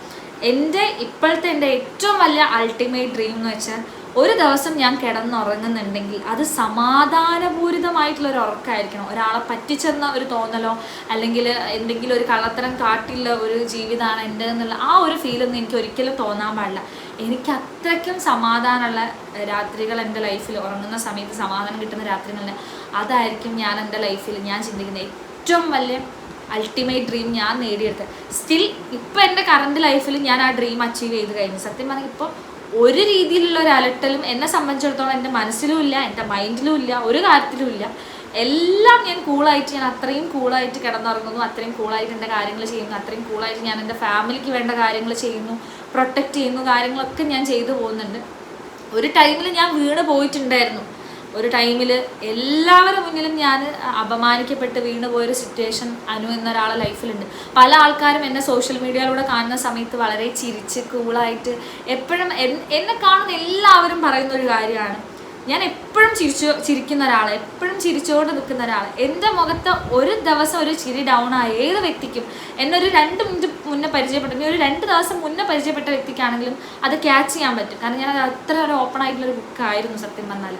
ഇപ്പോഴത്തെ എൻ്റെ ഏറ്റവും വലിയ അൾട്ടിമേറ്റ് ഡ്രീം എന്ന് വെച്ചാൽ, ഒരു ദിവസം ഞാൻ കിടന്നുറങ്ങുന്നുണ്ടെങ്കിൽ അത് സമാധാനപൂരിതമായിട്ടുള്ളൊരു ഉറക്കമായിരിക്കണം. ഒരാളെ പറ്റിച്ചെന്ന ഒരു തോന്നലോ അല്ലെങ്കിൽ എന്തെങ്കിലും ഒരു കള്ളത്തരം കാട്ടില്ല ഒരു ജീവിതമാണ് എൻ്റെ എന്നുള്ള ആ ഒരു ഫീലൊന്നും എനിക്ക് ഒരിക്കലും തോന്നാൻ പാടില്ല. എനിക്ക് അത്രയ്ക്കും സമാധാനമുള്ള രാത്രികൾ എൻ്റെ ലൈഫിൽ, ഉറങ്ങുന്ന സമയത്ത് സമാധാനം കിട്ടുന്ന രാത്രികളിൽ, അതായിരിക്കും ഞാൻ എൻ്റെ ലൈഫിൽ ഞാൻ ചിന്തിക്കുന്ന ഏറ്റവും വലിയ അൾട്ടിമേറ്റ് ഡ്രീം ഞാൻ നേടിയെടുത്തത്. സ്റ്റിൽ ഇപ്പം എൻ്റെ കറണ്ട് ലൈഫിൽ ഞാൻ ആ ഡ്രീം അച്ചീവ് ചെയ്ത് കഴിഞ്ഞു. സത്യം പറഞ്ഞാൽ ഇപ്പോൾ ഒരു രീതിയിലുള്ള ഒരു അലട്ടലും എന്നെ സംബന്ധിച്ചിടത്തോളം എൻ്റെ മനസ്സിലും ഇല്ല, എൻ്റെ മൈൻഡിലും ഇല്ല, ഒരു കാര്യത്തിലും ഇല്ല. എല്ലാം ഞാൻ കൂളായിട്ട്, ഞാൻ അത്രയും കൂളായിട്ട് കിടന്നുറങ്ങുന്നു, അത്രയും കൂളായിട്ട് എൻ്റെ കാര്യങ്ങൾ ചെയ്യുന്നു, അത്രയും കൂളായിട്ട് ഞാൻ എൻ്റെ ഫാമിലിക്ക് വേണ്ട കാര്യങ്ങൾ ചെയ്യുന്നു, പ്രൊട്ടക്റ്റ് ചെയ്യുന്നു, കാര്യങ്ങളൊക്കെ ഞാൻ ചെയ്തു പോകുന്നുണ്ട്. ഒരു ടൈമിൽ ഞാൻ വീണ് പോയിട്ടുണ്ടായിരുന്നു. ഒരു ടൈമിൽ എല്ലാവരുടെ മുന്നിലും ഞാൻ അപമാനിക്കപ്പെട്ട് വീണ് പോയൊരു സിറ്റുവേഷൻ അനു എന്നൊരാളെ ലൈഫിലുണ്ട്. പല ആൾക്കാരും എന്നെ സോഷ്യൽ മീഡിയയിലൂടെ കാണുന്ന സമയത്ത് വളരെ ചിരിച്ച് കൂളായിട്ട് എപ്പോഴും എന്നെ കാണുന്ന എല്ലാവരും പറയുന്നൊരു കാര്യമാണ്, ഞാൻ എപ്പോഴും ചിരിക്കുന്ന ഒരാൾ, എപ്പോഴും ചിരിച്ചുകൊണ്ട് നിൽക്കുന്ന ഒരാൾ. എൻ്റെ മുഖത്ത് ഒരു ദിവസം ഒരു ചിരി ഡൗൺ ആയ ഏത് വ്യക്തിക്കും, എന്നെ ഒരു 2 മിനിറ്റ് മുന്നേ പരിചയപ്പെട്ടെങ്കിൽ ഒരു 2 ദിവസം മുന്നേ പരിചയപ്പെട്ട വ്യക്തിക്കാണെങ്കിലും അത് ക്യാച്ച് ചെയ്യാൻ പറ്റും. കാരണം ഞാൻ അത്ര ഒരു ഓപ്പൺ ആയിട്ടുള്ളൊരു ബുക്കായിരുന്നു സത്യം പറഞ്ഞാൽ.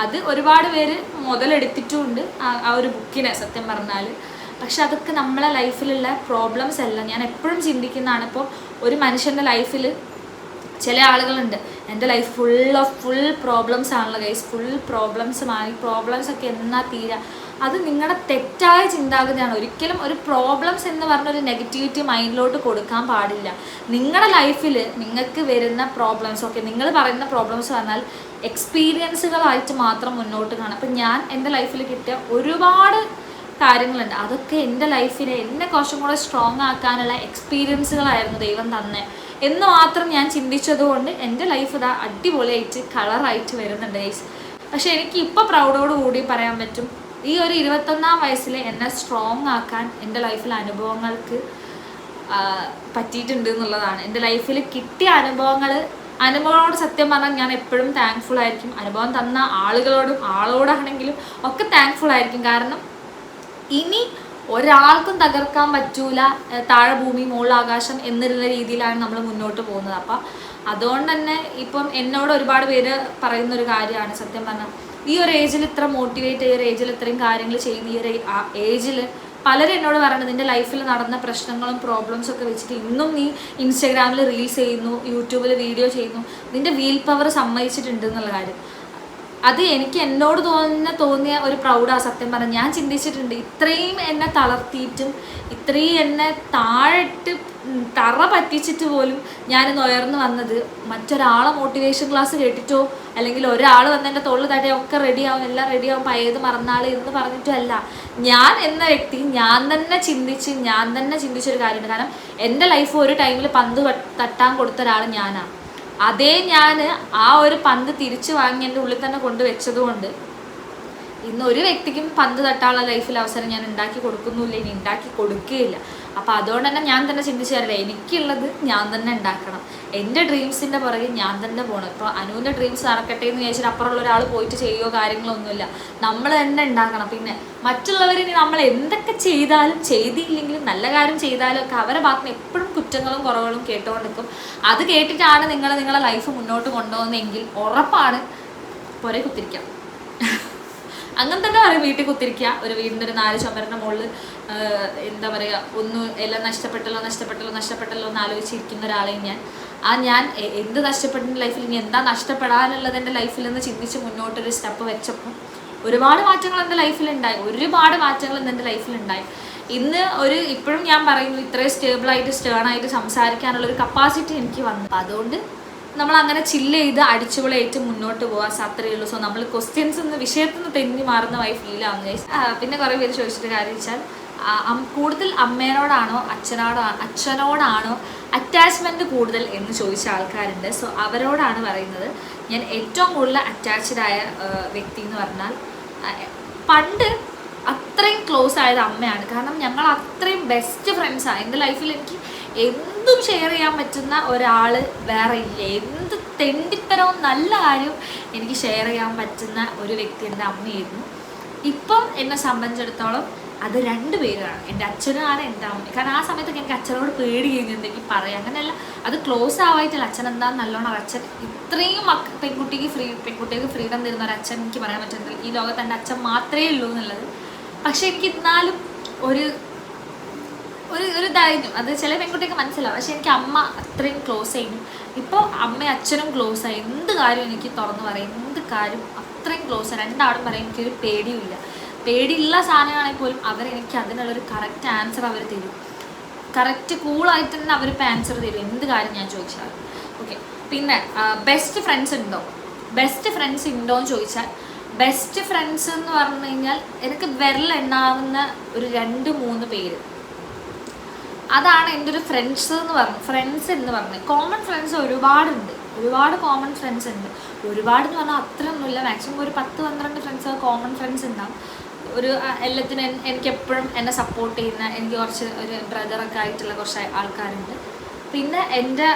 അത് ഒരുപാട് പേര് മുതലെടുത്തിട്ടുമുണ്ട് ആ ഒരു ബുക്കിനെ സത്യം പറഞ്ഞാൽ. പക്ഷെ അതൊക്കെ നമ്മളെ ലൈഫിലുള്ള പ്രോബ്ലംസ് അല്ല. ഞാൻ എപ്പോഴും ചിന്തിക്കുന്നതാണ്, ഇപ്പോൾ ഒരു മനുഷ്യൻ്റെ ലൈഫിൽ ചില ആളുകളുണ്ട്, എൻ്റെ ലൈഫ് ഫുൾ പ്രോബ്ലംസ് ആണല്ലോ ഗൈസ്, ഫുൾ പ്രോബ്ലംസൊക്കെ എന്നാ തീരാ. അത് നിങ്ങളുടെ തെറ്റായ ചിന്താഗതിയാണ്. ഒരിക്കലും ഒരു പ്രോബ്ലംസ് എന്ന് പറഞ്ഞൊരു നെഗറ്റിവിറ്റി മൈൻഡിലോട്ട് കൊടുക്കാൻ പാടില്ല. നിങ്ങളുടെ ലൈഫിൽ നിങ്ങൾക്ക് വരുന്ന പ്രോബ്ലംസ്, ഓക്കെ, നിങ്ങൾ പറയുന്ന പ്രോബ്ലംസ് പറഞ്ഞാൽ എക്സ്പീരിയൻസുകളായിട്ട് മാത്രം മുന്നോട്ട് കാണാം. അപ്പം ഞാൻ എൻ്റെ ലൈഫിൽ കിട്ടിയ ഒരുപാട് കാര്യങ്ങളുണ്ട്, അതൊക്കെ എൻ്റെ ലൈഫിനെ എന്നെ കുറച്ചും കൂടെ സ്ട്രോങ് ആക്കാനുള്ള എക്സ്പീരിയൻസുകളായിരുന്നു ദൈവം തന്നെ എന്ന് മാത്രം ഞാൻ ചിന്തിച്ചതുകൊണ്ട് എൻ്റെ ലൈഫ് ഇതാ അടിപൊളിയായിട്ട് കളറായിട്ട് വരുന്നുണ്ട് ഗൈസ്. പക്ഷെ എനിക്ക് ഇപ്പോൾ പ്രൗഡോടുകൂടി പറയാൻ പറ്റും, ഈ ഒരു 21-ാം വയസ്സിൽ എന്നെ സ്ട്രോങ് ആക്കാൻ എൻ്റെ ലൈഫിലെ അനുഭവങ്ങൾക്ക് പറ്റിയിട്ടുണ്ട് എന്നുള്ളതാണ്. എൻ്റെ ലൈഫിൽ കിട്ടിയ അനുഭവങ്ങളോട് സത്യം പറഞ്ഞാൽ ഞാൻ എപ്പോഴും താങ്ക്ഫുൾ ആയിരിക്കും. അനുഭവം തന്ന ആളോടാണെങ്കിലും ഒക്കെ താങ്ക്ഫുൾ ആയിരിക്കും. കാരണം ഇനി ഒരാൾക്കും തകർക്കാൻ പറ്റൂല, താഴെ ഭൂമി മുകളിൽ ആകാശം എന്നുള്ള രീതിയിലാണ് നമ്മൾ മുന്നോട്ട് പോകുന്നത്. അപ്പം അതുകൊണ്ട് തന്നെ ഇപ്പം എന്നോട് ഒരുപാട് പേര് പറയുന്നൊരു കാര്യമാണ് സത്യം പറഞ്ഞാൽ, ഈ ഒരു ഏജിൽ ഇത്ര മോട്ടിവേറ്റ്, ഈ ഒരു ഏജിൽ ഇത്രയും കാര്യങ്ങൾ ചെയ്യുന്ന ഈ ഒരു ഏജിൽ പലരും എന്നോട് പറയുന്നത് നിൻ്റെ ലൈഫിൽ നടന്ന പ്രശ്നങ്ങളും പ്രോബ്ലംസും ഒക്കെ വെച്ചിട്ട് ഇന്നും നീ ഇൻസ്റ്റാഗ്രാമിൽ റീൽസ് ചെയ്യുന്നു, യൂട്യൂബിൽ വീഡിയോ ചെയ്യുന്നു, നിൻ്റെ വീൽ പവർ സമ്മതിച്ചിട്ടുണ്ട് എന്നുള്ള കാര്യം. അത് എനിക്ക് എന്നോട് തോന്നിയ ഒരു പ്രൗഡാണ് സത്യം പറഞ്ഞാൽ. ഞാൻ ചിന്തിച്ചിട്ടുണ്ട് ഇത്രയും എന്നെ തളർത്തിയിട്ടും ഇത്രയും എന്നെ താഴിട്ട് തറ പറ്റിച്ചിട്ട് പോലും ഞാനിന്ന് ഉയർന്നു വന്നത് മറ്റൊരാളെ മോട്ടിവേഷൻ ക്ലാസ് കേട്ടിട്ടോ അല്ലെങ്കിൽ ഒരാൾ വന്ന് എൻ്റെ തൊള്ളു തട്ടിയോ ഒക്കെ റെഡിയാവും, എല്ലാം റെഡിയാവും, പഴയത് മറന്നാൾ എന്ന് പറഞ്ഞിട്ടും അല്ല. ഞാൻ എന്ന വ്യക്തി ഞാൻ തന്നെ ചിന്തിച്ചൊരു കാര്യമുണ്ട്. കാരണം എൻ്റെ ലൈഫ് ഒരു ടൈമിൽ പന്ത് തട്ടാൻ കൊടുത്ത ഒരാൾ ഞാനാണ്. അതേ ഞാൻ ആ ഒരു പന്ത് തിരിച്ചു വാങ്ങി എൻ്റെ ഉള്ളിൽ തന്നെ കൊണ്ടുവച്ചതുകൊണ്ട് ഇന്ന് ഒരു വ്യക്തിക്കും പന്ത് തട്ടാനുള്ള ലൈഫിൽ അവസരം ഞാൻ ഉണ്ടാക്കി കൊടുക്കുന്നില്ല, ഇനി ഉണ്ടാക്കി കൊടുക്കുകയില്ല. അപ്പോൾ അതുകൊണ്ട് തന്നെ ഞാൻ തന്നെ ചിന്തിച്ചു തരില്ല, എനിക്കുള്ളത് ഞാൻ തന്നെ ഉണ്ടാക്കണം. എൻ്റെ ഡ്രീംസിൻ്റെ പുറകെ ഞാൻ തന്നെ പോകണം. ഇപ്പോൾ അനുവിൻ്റെ ഡ്രീംസ് നടക്കട്ടെ എന്ന് വിചാരിച്ചിട്ട് അപ്പുറമുള്ള ഒരാൾ പോയിട്ട് ചെയ്യുകയോ കാര്യങ്ങളൊന്നുമില്ല, നമ്മൾ തന്നെ ഉണ്ടാക്കണം. പിന്നെ മറ്റുള്ളവർ ഇനി നമ്മൾ എന്തൊക്കെ ചെയ്താലും ചെയ്തില്ലെങ്കിലും നല്ല കാര്യം ചെയ്താലും ഒക്കെ അവരുടെ ഭാഗത്ത് നിന്ന് എപ്പോഴും കുറ്റങ്ങളും കുറവുകളും കേട്ടുകൊണ്ടിരിക്കും. അത് കേട്ടിട്ടാണ് നിങ്ങളെ ലൈഫ് മുന്നോട്ട് കൊണ്ടുപോകുന്നതെങ്കിൽ ഉറപ്പാണ് പുറകെ കുത്തിരിക്കാം. അങ്ങനെ തന്നെ പറയും, വീട്ടിൽ കുത്തിരിക്കുക. ഒരു വീടിൻ്റെ ഒരു 4 ചുമരിൻ്റെ മുകളിൽ എന്താ പറയുക, ഒന്നും എല്ലാം നഷ്ടപ്പെട്ടല്ലോ എന്ന് ആലോചിച്ചിരിക്കുന്ന ഒരാളെയും ഞാൻ എന്ത് നഷ്ടപ്പെട്ട ലൈഫിൽ ഇനി എന്താ നഷ്ടപ്പെടാനുള്ളത് എൻ്റെ ലൈഫിൽ നിന്ന് ചിന്തിച്ച് മുന്നോട്ടൊരു സ്റ്റെപ്പ് വെച്ചപ്പോൾ ഒരുപാട് മാറ്റങ്ങൾ എൻ്റെ ലൈഫിലുണ്ടായി. എൻ്റെ ലൈഫിലുണ്ടായി. ഇന്ന് ഇപ്പോഴും ഞാൻ പറയുന്നു, ഇത്രയും സ്റ്റേബിളായിട്ട് സ്റ്റേണായിട്ട് സംസാരിക്കാനുള്ളൊരു കപ്പാസിറ്റി എനിക്ക് വന്നു. അപ്പം അതുകൊണ്ട് നമ്മൾ അങ്ങനെ ചില്ല് ചെയ്ത് അടിച്ചുപൊളിയായിട്ട് മുന്നോട്ട് പോകാൻ അത്രയേ ഉള്ളൂ. സോ നമ്മൾ ക്വസ്റ്റ്യൻസ് വിഷയത്തിൽ നിന്ന് തെന്നി മാറുന്നതായി ഫീൽ ആവുന്ന. പിന്നെ കുറേ പേര് ചോദിച്ചിട്ട് കാര്യം വെച്ചാൽ കൂടുതൽ അമ്മേനോടാണോ അച്ഛനോടാണോ അറ്റാച്ച്മെൻറ്റ് കൂടുതൽ എന്ന് ചോദിച്ച ആൾക്കാരുണ്ട്. സോ അവരോടാണ് പറയുന്നത്, ഞാൻ ഏറ്റവും കൂടുതൽ അറ്റാച്ച്ഡായ വ്യക്തി എന്ന് പറഞ്ഞാൽ പണ്ട് അത്രയും ക്ലോസ് ആയത് അമ്മയാണ്. കാരണം ഞങ്ങൾ അത്രയും ബെസ്റ്റ് ഫ്രണ്ട്സാണ്. എൻ്റെ ലൈഫിൽ എനിക്ക് എന്തും ഷെയർ ചെയ്യാൻ പറ്റുന്ന ഒരാൾ വേറെ ഇല്ല. എന്ത് തെണ്ടിത്തരവും നല്ല കാര്യം എനിക്ക് ഷെയർ ചെയ്യാൻ പറ്റുന്ന ഒരു വ്യക്തി എൻ്റെ അമ്മയായിരുന്നു. ഇപ്പം എന്നെ സംബന്ധിച്ചിടത്തോളം അത് 2 പേരാണ്, എൻ്റെ അച്ഛനാണ് എൻ്റെ അമ്മ. കാരണം ആ സമയത്തൊക്കെ എനിക്ക് അച്ഛനോട് പേടി കഴിഞ്ഞെന്തെങ്കിൽ പറയാം, അങ്ങനെയല്ല, അത് ക്ലോസ് ആവായിട്ടില്ല. അച്ഛൻ എന്താണെന്ന് നല്ലോണം അച്ഛൻ ഇത്രയും പെൺകുട്ടിക്ക് ഫ്രീഡം തരുന്ന ഒരു അച്ഛൻ എനിക്ക് പറയാൻ പറ്റുന്നത് ഈ ലോകത്ത് എൻ്റെ അച്ഛൻ മാത്രമേ ഉള്ളൂ എന്നുള്ളത്. പക്ഷെ എനിക്ക് എന്നാലും ഒരു ധൈര്യം, അത് ചില പെൺകുട്ടിയൊക്കെ മനസ്സിലാവും. പക്ഷെ എനിക്ക് അമ്മ അത്രയും ക്ലോസ് ആയിരുന്നു. ഇപ്പോൾ അമ്മയും അച്ഛനും ക്ലോസ് ആയി. എന്ത് കാര്യം എനിക്ക് തുറന്നു പറയും, എന്ത് കാര്യം അത്രയും ക്ലോസ് ആയി. രണ്ടാളും പറയും, എനിക്കൊരു പേടിയില്ല. പേടിയുള്ള സാധനമാണെങ്കിൽ പോലും അവരെനിക്ക് അതിനുള്ളൊരു കറക്റ്റ് ആൻസർ അവർ തരും. കറക്റ്റ് കൂളായിട്ട് തന്നെ അവരിപ്പോൾ ആൻസർ തരും എന്ത് കാര്യം ഞാൻ ചോദിച്ചാൽ. ഓക്കെ, പിന്നെ ബെസ്റ്റ് ഫ്രണ്ട്സ് ഉണ്ടോ എന്ന് ചോദിച്ചാൽ, ബെസ്റ്റ് ഫ്രണ്ട്സ് എന്ന് പറഞ്ഞു കഴിഞ്ഞാൽ എനിക്ക് വിരലെണ്ണാവുന്ന ഒരു 2-3 പേര്. അതാണ് എൻ്റെ ഒരു ഫ്രണ്ട്സ് എന്ന് പറഞ്ഞത്. കോമൺ ഫ്രണ്ട്സ് ഒരുപാട് കോമൺ ഫ്രണ്ട്സ് ഉണ്ട്. ഒരുപാടെന്ന് പറഞ്ഞാൽ അത്രയൊന്നുമില്ല, മാക്സിമം ഒരു 10-12 ഫ്രണ്ട്സ് കോമൺ ഫ്രണ്ട്സ് ഉണ്ടാവും. എല്ലാത്തിനും എനിക്ക് എപ്പോഴും എന്നെ സപ്പോർട്ട് ചെയ്യുന്ന, എനിക്ക് കുറച്ച് ഒരു ബ്രദറൊക്കെ ആയിട്ടുള്ള കുറച്ച് ആൾക്കാരുണ്ട്. പിന്നെ എൻ്റെ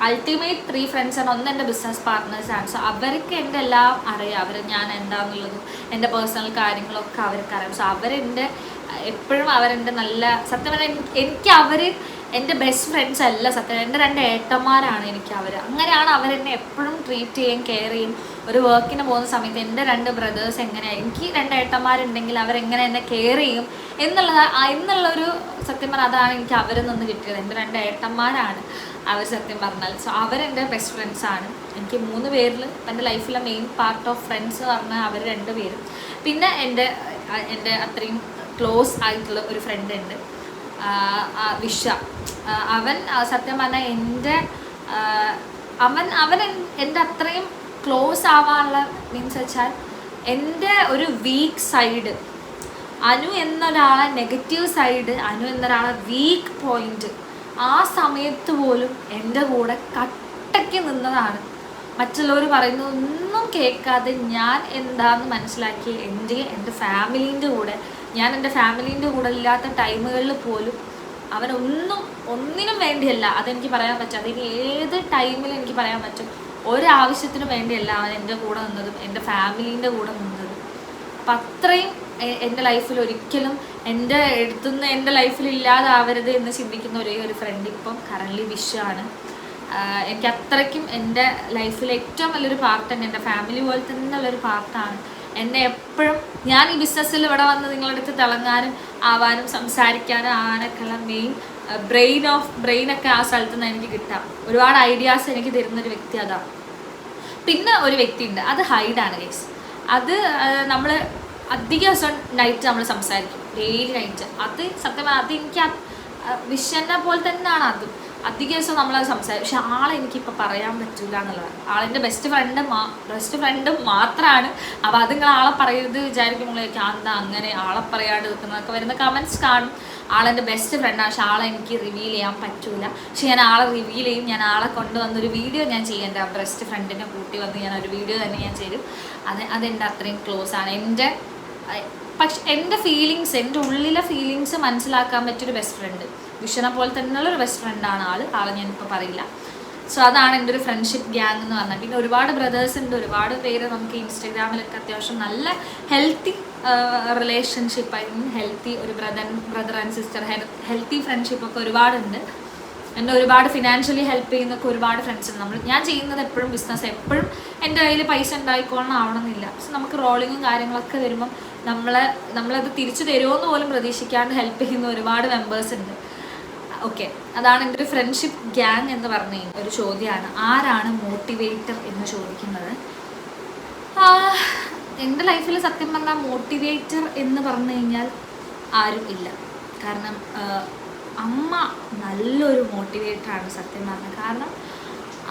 അൾട്ടിമേറ്റ് 3 ഫ്രണ്ട്സാണ്. ഒന്ന് എൻ്റെ ബിസിനസ് പാർട്ട്നേഴ്സാണ്. സോ അവർക്ക് എൻ്റെ എല്ലാം അറിയാം, ഞാൻ എന്താണെന്നുള്ളതും എൻ്റെ പേഴ്സണൽ കാര്യങ്ങളൊക്കെ അവർക്ക് അറിയാം. സോ എപ്പോഴും അവരെൻ്റെ നല്ല, സത്യം പറഞ്ഞാൽ എനിക്ക് അവർ എൻ്റെ ബെസ്റ്റ് ഫ്രണ്ട്സ് അല്ല, സത്യം എൻ്റെ 2 ഏട്ടന്മാരാണ് എനിക്ക് അങ്ങനെയാണ് അവരെന്നെ എപ്പോഴും ട്രീറ്റ് ചെയ്യും, കെയർ ചെയ്യും. ഒരു വർക്കിന് പോകുന്ന സമയത്ത് എൻ്റെ 2 ബ്രദേഴ്സ് എങ്ങനെയാണ്, എനിക്ക് 2 ഏട്ടന്മാരുണ്ടെങ്കിൽ അവരെങ്ങനെ എന്നെ കെയർ ചെയ്യും എന്നുള്ളൊരു സത്യം പറഞ്ഞാൽ അതാണ് എനിക്ക് അവരിൽ നിന്ന് കിട്ടിയത്. എൻ്റെ 2 ഏട്ടന്മാരാണ് അവർ സത്യം പറഞ്ഞാൽ. സോ അവരെൻ്റെ ബെസ്റ്റ് ഫ്രണ്ട്സാണ്. എനിക്ക് 3 പേരിൽ എൻ്റെ ലൈഫിലെ മെയിൻ പാർട്ട് ഓഫ് ഫ്രണ്ട്സ് എന്ന് പറഞ്ഞാൽ അവർ 2 പേരും. പിന്നെ എൻ്റെ അത്രയും ക്ലോസ് ആയിട്ടുള്ള ഒരു ഫ്രണ്ട് ഉണ്ട്, വിഷ. അവൻ സത്യം പറഞ്ഞാൽ അവൻ എൻ്റെ അത്രയും ക്ലോസ് ആവാനുള്ള മീൻസ് വെച്ചാൽ എൻ്റെ ഒരു വീക്ക് സൈഡ്, അനു എന്നൊരാളെ നെഗറ്റീവ് സൈഡ്, അനു എന്നൊരാളെ വീക്ക് പോയിന്റ് ആ സമയത്ത് പോലും എൻ്റെ കൂടെ കട്ടയ്ക്ക് നിന്നതാണ്. മറ്റുള്ളവർ പറയുന്നത് ഒന്നും കേൾക്കാതെ ഞാൻ എന്താണെന്ന് മനസ്സിലാക്കി എൻ്റെ ഫാമിലീൻ്റെ കൂടെ, ഞാൻ എൻ്റെ ഫാമിലീൻ്റെ കൂടെ ഇല്ലാത്ത ടൈമുകളിൽ പോലും ഒന്നിനും വേണ്ടിയല്ല, അതെനിക്ക് പറയാൻ പറ്റും. അതിന് ഏത് ടൈമിൽ എനിക്ക് പറയാൻ പറ്റും, ഒരാവശ്യത്തിനും വേണ്ടിയല്ല അവൻ എൻ്റെ കൂടെ നിന്നതും എൻ്റെ ഫാമിലീൻ്റെ കൂടെ നിന്നതും. അപ്പം അത്രയും എൻ്റെ ലൈഫിൽ ഒരിക്കലും എൻ്റെ അടുത്തുനിന്ന് എൻ്റെ ലൈഫിൽ ഇല്ലാതാവരുത് എന്ന് ചിന്തിക്കുന്ന ഒരേ ഒരു ഫ്രണ്ട് ഇപ്പം കറൻലി വിഷയാണ്. എനിക്ക് അത്രയ്ക്കും എൻ്റെ ലൈഫിൽ ഏറ്റവും വലിയൊരു പാർട്ട് തന്നെ, എൻ്റെ ഫാമിലി പോലെ തന്നെ ഉള്ളൊരു പാർട്ടാണ്. എന്നെ എപ്പോഴും ഞാൻ ഈ ബിസിനസ്സിൽ ഇവിടെ വന്ന് നിങ്ങളുടെ അടുത്ത് തിളങ്ങാനും ആവാനും സംസാരിക്കാനും ആവാനൊക്കെയുള്ള മെയിൻ ബ്രെയിനൊക്കെ ആ സ്ഥലത്ത് നിന്ന് എനിക്ക് കിട്ടാം. ഒരുപാട് ഐഡിയാസ് എനിക്ക് തരുന്നൊരു വ്യക്തി അതാണ്. പിന്നെ ഒരു വ്യക്തി ഉണ്ട്, അത് ഹൈഡാണ് ഗൈസ്. അത് നമ്മൾ അധിക ദിവസം നൈറ്റ് നമ്മൾ സംസാരിക്കും, ഡെയിലി നൈറ്റ്. അത് സത്യം പറഞ്ഞാൽ അത് എനിക്ക് വിഷനെ പോലെ തന്നെയാണ് അതും. അധിക ദിവസം നമ്മളത് സംസാരിക്കും. പക്ഷെ ആളെനിക്കിപ്പോൾ പറയാൻ പറ്റില്ല എന്നുള്ളതാണ്. ആളെൻ്റെ ബെസ്റ്റ് ഫ്രണ്ടും മാത്രമാണ്. അപ്പോൾ അത് നിങ്ങൾ ആളെ പറയരുത് വിചാരിക്കുമ്പോഴേക്കും എന്താ അങ്ങനെ ആളെ പറയാണ്ട് നിൽക്കുന്നതൊക്കെ വരുന്ന കമൻറ്റ്സ് കാണും. ആളെൻ്റെ ബെസ്റ്റ് ഫ്രണ്ടാണ്, പക്ഷെ ആളെ എനിക്ക് റിവീൽ ചെയ്യാൻ പറ്റില്ല. പക്ഷെ ഞാൻ ആളെ റിവീൽ ചെയ്യും. ഞാൻ ആളെ കൊണ്ടുവന്നൊരു വീഡിയോ ഞാൻ ചെയ്യും. എൻ്റെ ബെസ്റ്റ് ഫ്രണ്ടിനെ കൂട്ടി വന്ന് ഞാൻ ഒരു വീഡിയോ തന്നെ ഞാൻ ചെയ്യും. അതെൻ്റെ അത്രയും ക്ലോസ് ആണ്. പക്ഷെ എൻ്റെ ഫീലിങ്സ്, എൻ്റെ ഉള്ളിലെ ഫീലിങ്സ് മനസ്സിലാക്കാൻ പറ്റിയൊരു ബെസ്റ്റ് ഫ്രണ്ട്, വിഷനെ പോലെ തന്നെയുള്ളൊരു ബെസ്റ്റ് ഫ്രണ്ടാണ് ആളെ ഞാനിപ്പോൾ പറയില്ല. സോ അതാണ് എൻ്റെ ഒരു ഫ്രണ്ട്ഷിപ്പ് ഗ്യാങ് എന്ന് പറഞ്ഞാൽ. പിന്നെ ഒരുപാട് ബ്രദേഴ്സ് ഉണ്ട്, ഒരുപാട് പേര് നമുക്ക് ഇൻസ്റ്റാഗ്രാമിലൊക്കെ അത്യാവശ്യം നല്ല ഹെൽത്തി റിലേഷൻഷിപ്പായിരുന്നു. ഹെൽത്തി ഒരു ബ്രദർ ആൻഡ് സിസ്റ്റർ ഹെൽത്തി ഫ്രണ്ട്ഷിപ്പൊക്കെ ഒരുപാടുണ്ട്. എന്നെ ഒരുപാട് ഫിനാൻഷ്യലി ഹെൽപ്പ് ചെയ്യുന്നൊക്കെ ഒരുപാട് ഫ്രണ്ട്സ് ഉണ്ട്. ഞാൻ ചെയ്യുന്നത് എപ്പോഴും ബിസിനസ്, എപ്പോഴും എൻ്റെ കയ്യിൽ പൈസ ഉണ്ടായിക്കോളണം ആവണമെന്നില്ല. പക്ഷെ നമുക്ക് റോളിങ്ങും കാര്യങ്ങളൊക്കെ വരുമ്പം നമ്മളത് തിരിച്ചു തരുമോയെന്ന് പോലും പ്രതീക്ഷിക്കാണ്ട് ഹെൽപ്പ് ചെയ്യുന്ന ഒരുപാട് മെമ്പേഴ്സ് ഉണ്ട്. ഓക്കെ, അതാണ് എൻ്റെ ഒരു ഫ്രണ്ട്ഷിപ്പ് ഗ്യാങ് എന്ന് പറഞ്ഞു കഴിഞ്ഞാൽ. ഒരു ചോദ്യമാണ്, ആരാണ് മോട്ടിവേറ്റർ എന്ന് ചോദിക്കുന്നത്. എൻ്റെ ലൈഫിൽ സത്യം പറഞ്ഞാൽ മോട്ടിവേറ്റർ എന്ന് പറഞ്ഞു കഴിഞ്ഞാൽ ആരും ഇല്ല. കാരണം അമ്മ നല്ലൊരു മോട്ടിവേറ്ററാണ് സത്യം പറഞ്ഞാൽ. കാരണം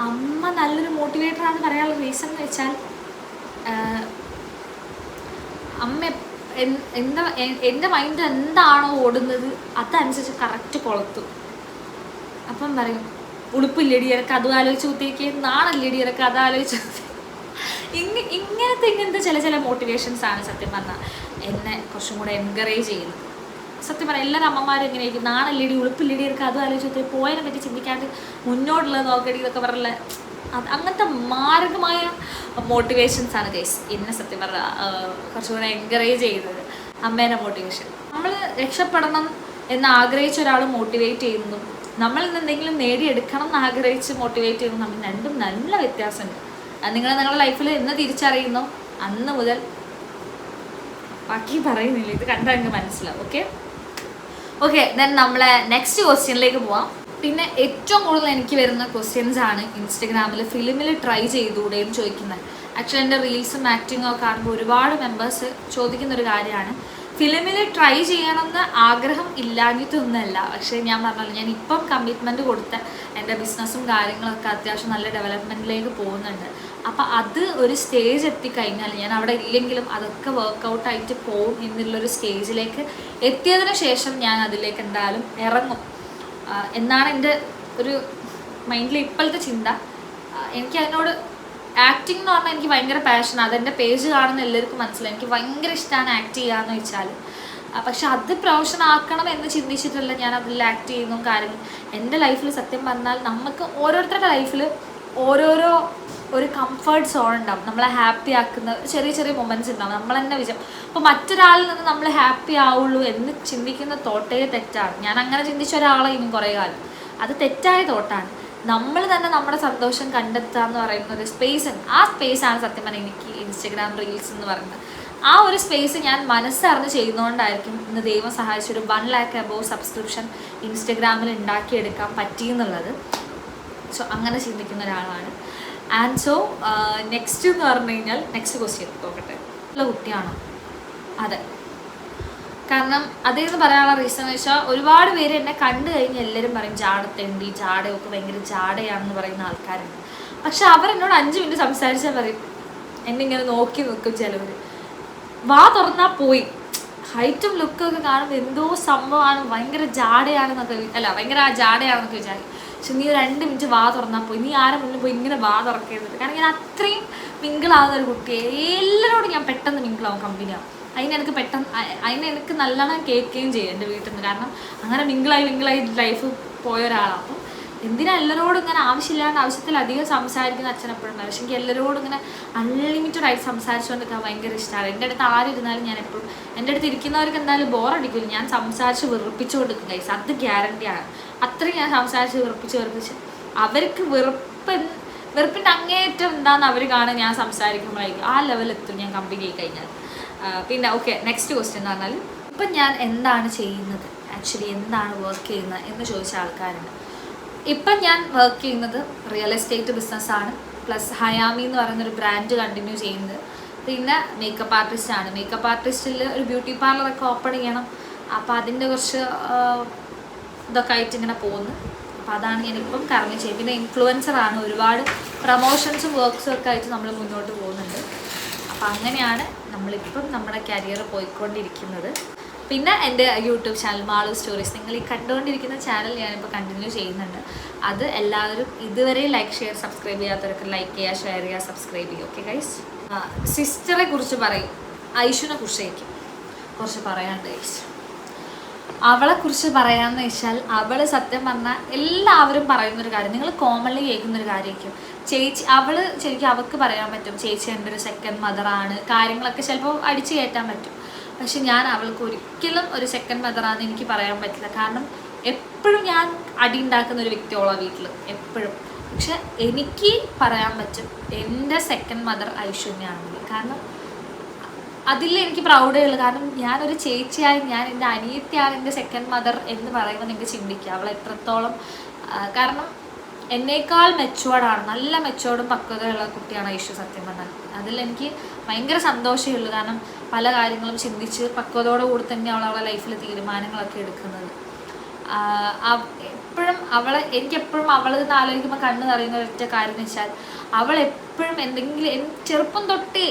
അമ്മ നല്ലൊരു മോട്ടിവേറ്ററാണെന്ന് പറയാനുള്ള റീസൺ എന്ന് വെച്ചാൽ അമ്മ എൻ്റെ മൈൻഡ് എന്താണോ ഓടുന്നത് അതനുസരിച്ച് കറക്റ്റ് കൊളത്തും. അപ്പം പറയും, ഉടുപ്പില്ലടി ഇറക്ക് അത് ആലോചിച്ച് കുത്തിയേക്ക്, നാണല്ലടി ഇറക്ക് അത് ആലോചിച്ച് ഇങ്ങനത്തെ ചില മോട്ടിവേഷൻസ് ആണ് സത്യം പറഞ്ഞാൽ എന്നെ കുറച്ചും കൂടെ എൻകറേജ് ചെയ്യുന്നത്. സത്യം പറഞ്ഞാൽ എല്ലാവരും അമ്മമാരും എങ്ങനെയായിരിക്കും, നാണല്ലടി ഉളുപ്പില്ലടി ഇറക്ക് അത് ആലോചിച്ച് പോയതിനെ പറ്റി ചിന്തിക്കാണ്ട് മുന്നോട്ടുള്ളത് നോക്കടി ഇതൊക്കെ പറഞ്ഞ അങ്ങനത്തെ മാരകമായ മോട്ടിവേഷൻസ് ആണ് ഗൈസ് എന്നെ സത്യം പറഞ്ഞാൽ കുറച്ചുകൂടെ എൻകറേജ് ചെയ്യുന്നത്. അമ്മേൻ്റെ മോട്ടിവേഷൻ, നമ്മൾ രക്ഷപ്പെടണം എന്ന് ആഗ്രഹിച്ച ഒരാൾ മോട്ടിവേറ്റ് ചെയ്യുന്നതും നമ്മളിൽ നിന്ന് എന്തെങ്കിലും നേടിയെടുക്കണം എന്ന് ആഗ്രഹിച്ച് മോട്ടിവേറ്റ് ചെയ്യുന്നതും തമ്മിൽ രണ്ടും നല്ല വ്യത്യാസമുണ്ട്. നിങ്ങളുടെ ലൈഫിൽ എന്ന് തിരിച്ചറിയുന്നോ അന്ന് മുതൽ ബാക്കി പറയുന്നില്ല, ഇത് കണ്ടാൽ എനിക്ക് മനസ്സിലാവും. ഓക്കെ ദെൻ നമ്മളെ നെക്സ്റ്റ് ക്വസ്റ്റ്യനിലേക്ക് പോവാം. പിന്നെ ഏറ്റവും കൂടുതൽ എനിക്ക് വരുന്ന ക്വസ്റ്റ്യൻസ് ആണ് ഇൻസ്റ്റഗ്രാമിൽ ഫിലിമിൽ ട്രൈ ചെയ്തുകൂടെ എന്ന് ചോദിക്കുന്നത്. ആക്ച്വലി എൻ്റെ റീൽസും ആക്ടിങ്ങും ഒക്കെ കാണുമ്പോൾ ഒരുപാട് മെമ്പേഴ്സ് ചോദിക്കുന്നൊരു കാര്യമാണ്. ഫിലിമിൽ ട്രൈ ചെയ്യണമെന്ന് ആഗ്രഹം ഇല്ലാഞ്ഞിട്ടൊന്നുമല്ല, പക്ഷേ ഞാൻ പറഞ്ഞല്ലോ ഞാൻ ഇപ്പം കമ്മിറ്റ്മെൻറ്റ് കൊടുത്ത എൻ്റെ ബിസിനസ്സും കാര്യങ്ങളൊക്കെ അത്യാവശ്യം നല്ല ഡെവലപ്മെൻറ്റിലേക്ക് പോകുന്നുണ്ട്. അപ്പം അത് ഒരു സ്റ്റേജ് എത്തിക്കഴിഞ്ഞാൽ ഞാൻ അവിടെ ഇല്ലെങ്കിലും അതൊക്കെ വർക്കൗട്ടായിട്ട് പോകും എന്നുള്ളൊരു സ്റ്റേജിലേക്ക് എത്തിയതിന് ശേഷം ഞാൻ അതിലേക്ക് എന്തായാലും ഇറങ്ങും എന്നാണ് എൻ്റെ ഒരു മൈൻഡിൽ ഇപ്പോഴത്തെ ചിന്ത. എനിക്ക് അതിനോട് ആക്ടിങ് എന്ന് പറഞ്ഞാൽ എനിക്ക് ഭയങ്കര പാഷനാണ്. അതെൻ്റെ പേജ് കാണുന്ന എല്ലാവർക്കും മനസ്സിലായി, എനിക്ക് ഭയങ്കര ഇഷ്ടമാണ് ആക്ട് ചെയ്യാമെന്ന് വെച്ചാൽ. പക്ഷെ അത് പ്രൊഫഷൻ ആക്കണം എന്ന് ചിന്തിച്ചിട്ടല്ല ഞാൻ അതിൽ ആക്ട് ചെയ്യുന്ന കാര്യങ്ങൾ. എൻ്റെ ലൈഫിൽ സത്യം പറഞ്ഞാൽ നമുക്ക് ഓരോരുത്തരുടെ ലൈഫിൽ ഓരോരോ ഒരു കംഫർട്ട് സോൺ ഉണ്ടാവും, നമ്മളെ ഹാപ്പി ആക്കുന്ന ചെറിയ മൊമെൻറ്റ്സ് ഉണ്ടാവും. നമ്മൾ തന്നെ അപ്പോൾ മറ്റൊരാളിൽ നിന്ന് നമ്മൾ ഹാപ്പി ആവുള്ളൂ എന്ന് ചിന്തിക്കുന്ന തോട്ടേ തെറ്റാണ്. ഞാൻ അങ്ങനെ ചിന്തിച്ച ഒരാളെ ഇനി കുറേ കാലം, അത് തെറ്റായ തോട്ടാണ്. നമ്മൾ തന്നെ നമ്മുടെ സന്തോഷം കണ്ടെത്തുക എന്ന് പറയുന്ന ഒരു സ്പേസ് ഉണ്ട്. ആ സ്പേസാണ് സത്യം പറഞ്ഞാൽ എനിക്ക് ഇൻസ്റ്റഗ്രാം റീൽസ് എന്ന് പറയുന്നത്. ആ ഒരു സ്പേസ് ഞാൻ മനസ്സറിഞ്ഞ് ചെയ്യുന്നതുകൊണ്ടായിരിക്കും ഇന്ന് ദൈവം സഹായിച്ചൊരു 1 lakh above സബ്സ്ക്രിപ്ഷൻ ഇൻസ്റ്റഗ്രാമിൽ ഉണ്ടാക്കിയെടുക്കാൻ പറ്റിയെന്നുള്ളത്. സോ അങ്ങനെ ചിന്തിക്കുന്ന ഒരാളാണ്. ആൻഡ് സോ നെക്സ്റ്റ് എന്ന് പറഞ്ഞു കഴിഞ്ഞാൽ നെക്സ്റ്റ് ക്വസ്റ്റ്യൻ നോക്കട്ടെ, നല്ല കുട്ടിയാണോ? അതെ. കാരണം അതേന്ന് പറയാനുള്ള റീസൺ എന്ന് വെച്ചാൽ ഒരുപാട് പേര് എന്നെ കണ്ടു കഴിഞ്ഞ് എല്ലാവരും പറയും ജാടത്തേണ്ടി, ജാടയൊക്കെ ഭയങ്കര ജാടയാണെന്ന് പറയുന്ന ആൾക്കാരുണ്ട്. പക്ഷെ അവരെന്നോട് 5 മിനിറ്റ് സംസാരിച്ചാൽ പറയും, എന്നെ ഇങ്ങനെ നോക്കി നിൽക്കും ചിലവർ. വാ തുറന്നാൽ പോയി, ഹൈറ്റും ലുക്കൊക്കെ കാണുമ്പോൾ എന്തോ സംഭവമാണ്, ഭയങ്കര ജാടയാണെന്നൊക്കെ ഭയങ്കര ജാടയാണെന്നൊക്കെ വിചാരിക്കും. പക്ഷെ നീ 2 മിനിറ്റ് വാ തുറന്നാൽ പോയി, നീ ആരെ മുന്നിൽ പോയി ഇങ്ങനെ വാ തുറക്കരുത്. കാരണം ഞാൻ അത്രയും മിങ്കിളാവുന്ന ഒരു കുട്ടിയെ, എല്ലാവരോടും ഞാൻ പെട്ടെന്ന് മിങ്കിളാവും, കമ്പനിയാവും. അതിനെനിക്ക് നല്ലോണം കേൾക്കുകയും ചെയ്യും എൻ്റെ വീട്ടിൽ നിന്ന്. കാരണം അങ്ങനെ മിങ്കിളായി ലൈഫ് പോയ ഒരാളാണ്. അപ്പം എന്തിനാ എല്ലാവരോടും ഇങ്ങനെ ആവശ്യത്തിലധികം സംസാരിക്കുന്ന അച്ഛനെപ്പോഴും. പക്ഷേ എനിക്ക് എല്ലാവരോടും ഇങ്ങനെ അൺലിമിറ്റഡ് ആയിട്ട് സംസാരിച്ചുകൊണ്ടിരിക്കാൻ ഭയങ്കര ഇഷ്ടമാണ്. എൻ്റെ അടുത്ത് ആരിരുന്നാലും ഞാൻ എപ്പോഴും എൻ്റെ അടുത്ത് ഇരിക്കുന്നവർക്ക് എന്തായാലും ബോറടിക്കില്ല. ഞാൻ സംസാരിച്ച് വെറുപ്പിച്ചു കൊടുക്കും ഗൈസ്, അത് ഗ്യാരണ്ടിയാണ്. അത്രയും ഞാൻ സംസാരിച്ച് വെറുപ്പിച്ച് അവർക്ക് വെറുപ്പിൻ്റെ അങ്ങേയറ്റം എന്താണെന്ന് അവർ കാണാൻ ഞാൻ സംസാരിക്കുമ്പോഴായിരിക്കും ആ ലെവലെത്തും ഞാൻ കംപ്ലീറ്റ് ചെയ്ത് കഴിഞ്ഞാൽ. പിന്നെ ഓക്കെ, നെക്സ്റ്റ് ക്വസ്റ്റ്യൻ എന്ന് പറഞ്ഞാൽ ഇപ്പം ഞാൻ എന്താണ് ചെയ്യുന്നത്, ആക്ച്വലി എന്താണ് വർക്ക് ചെയ്യുന്നത് എന്ന് ചോദിച്ച ആൾക്കാരുണ്ട്. ഇപ്പം ഞാൻ വർക്ക് ചെയ്യുന്നത് റിയൽ എസ്റ്റേറ്റ് ബിസിനസ്സാണ്, പ്ലസ് ഹയാമി എന്ന് പറയുന്നൊരു ബ്രാൻഡ് കണ്ടിന്യൂ ചെയ്യുന്നത്. പിന്നെ മേക്കപ്പ് ആർട്ടിസ്റ്റാണ്. മേക്കപ്പ് ആർട്ടിസ്റ്റിൽ ഒരു ബ്യൂട്ടി പാർലറൊക്കെ ഓപ്പൺ ചെയ്യണം. അപ്പോൾ അതിൻ്റെ കുറച്ച് ഇതൊക്കെ ആയിട്ട് ഇങ്ങനെ പോകുന്നു. അപ്പോൾ അതാണ് ഞാനിപ്പം കറങ്ങി ചെയ്യുന്നത്. പിന്നെ ഇൻഫ്ലുവൻസറാണ്, ഒരുപാട് പ്രൊമോഷൻസും വർക്ക്സും ഒക്കെ ആയിട്ട് നമ്മൾ മുന്നോട്ട് പോകുന്നുണ്ട്. അപ്പോൾ അങ്ങനെയാണ് നമ്മളിപ്പം നമ്മുടെ കരിയർ പോയിക്കൊണ്ടിരിക്കുന്നത്. പിന്നെ എൻ്റെ യൂട്യൂബ് ചാനൽ മാളു സ്റ്റോറീസ്, നിങ്ങൾ ഈ കണ്ടുകൊണ്ടിരിക്കുന്ന ചാനൽ ഞാനിപ്പോൾ കണ്ടിന്യൂ ചെയ്യുന്നുണ്ട്. അത് എല്ലാവരും ഇതുവരെ ലൈക്ക് ഷെയർ സബ്സ്ക്രൈബ് ചെയ്യാത്തവരൊക്കെ ലൈക്ക് ചെയ്യുക, ഷെയർ ചെയ്യുക, സബ്സ്ക്രൈബ് ചെയ്യുക. Okay guys. സിസ്റ്ററെ കുറിച്ച് പറയും, ഐഷുവിനെ കുറിച്ച് എനിക്ക് കുറച്ച് പറയാനുണ്ട് ഗൈസ്. അവളെക്കുറിച്ച് പറയാമെന്ന് വെച്ചാൽ അവൾ സത്യം പറഞ്ഞാൽ എല്ലാവരും പറയുന്നൊരു കാര്യം, നിങ്ങൾ കോമൺലി കേൾക്കുന്നൊരു കാര്യമായിരിക്കും. ചേച്ചി അവൾ ശരിക്കും അവൾക്ക് പറയാൻ പറ്റും ചേച്ചി എൻ്റെ ഒരു സെക്കൻഡ് മദറാണ്, കാര്യങ്ങളൊക്കെ ചിലപ്പോൾ അടിച്ചു കയറ്റാൻ പറ്റും. പക്ഷെ ഞാൻ അവൾക്ക് ഒരിക്കലും ഒരു സെക്കൻഡ് മദറാണെന്ന് എനിക്ക് പറയാൻ പറ്റില്ല. കാരണം എപ്പോഴും ഞാൻ അടി ഉണ്ടാക്കുന്ന ഒരു വ്യക്തിയോളാണ് വീട്ടിൽ എപ്പോഴും. പക്ഷെ എനിക്ക് പറയാൻ പറ്റും എൻ്റെ സെക്കൻഡ് മദർ ഐഷു തന്നെയാണെന്ന്. കാരണം അതിൽ എനിക്ക് പ്രൗഡേ ഉള്ളൂ. കാരണം ഞാനൊരു ചേച്ചിയായി ഞാൻ എൻ്റെ അനിയത്തിയാണ് എൻ്റെ സെക്കൻഡ് മദർ എന്ന് പറയുമ്പോൾ നിങ്ങൾക്ക് ചിന്തിക്കുക അവൾ എത്രത്തോളം, കാരണം എന്നേക്കാൾ മെച്ചുവേർഡാണ്, നല്ല മെച്ചുവേർഡും പക്വതയുള്ള കുട്ടിയാണ് ഐഷു സത്യം പറഞ്ഞാൽ. അതിൽ എനിക്ക് ഭയങ്കര സന്തോഷമേ ഉള്ളൂ. കാരണം പല കാര്യങ്ങളും ചിന്തിച്ച് പക്വതയോടെ കൂടി തന്നെ അവളെ ലൈഫിൽ തീരുമാനങ്ങളൊക്കെ എടുക്കുന്നത്. എപ്പോഴും എനിക്കെപ്പോഴും അവൾ എന്ന് ആലോചിക്കുമ്പോൾ കണ്ണ് നിറയുന്ന ഒരൊറ്റ കാര്യം എന്ന് വെച്ചാൽ അവൾ എപ്പോഴും എന്തെങ്കിലും ചെറുപ്പം തൊട്ടേ,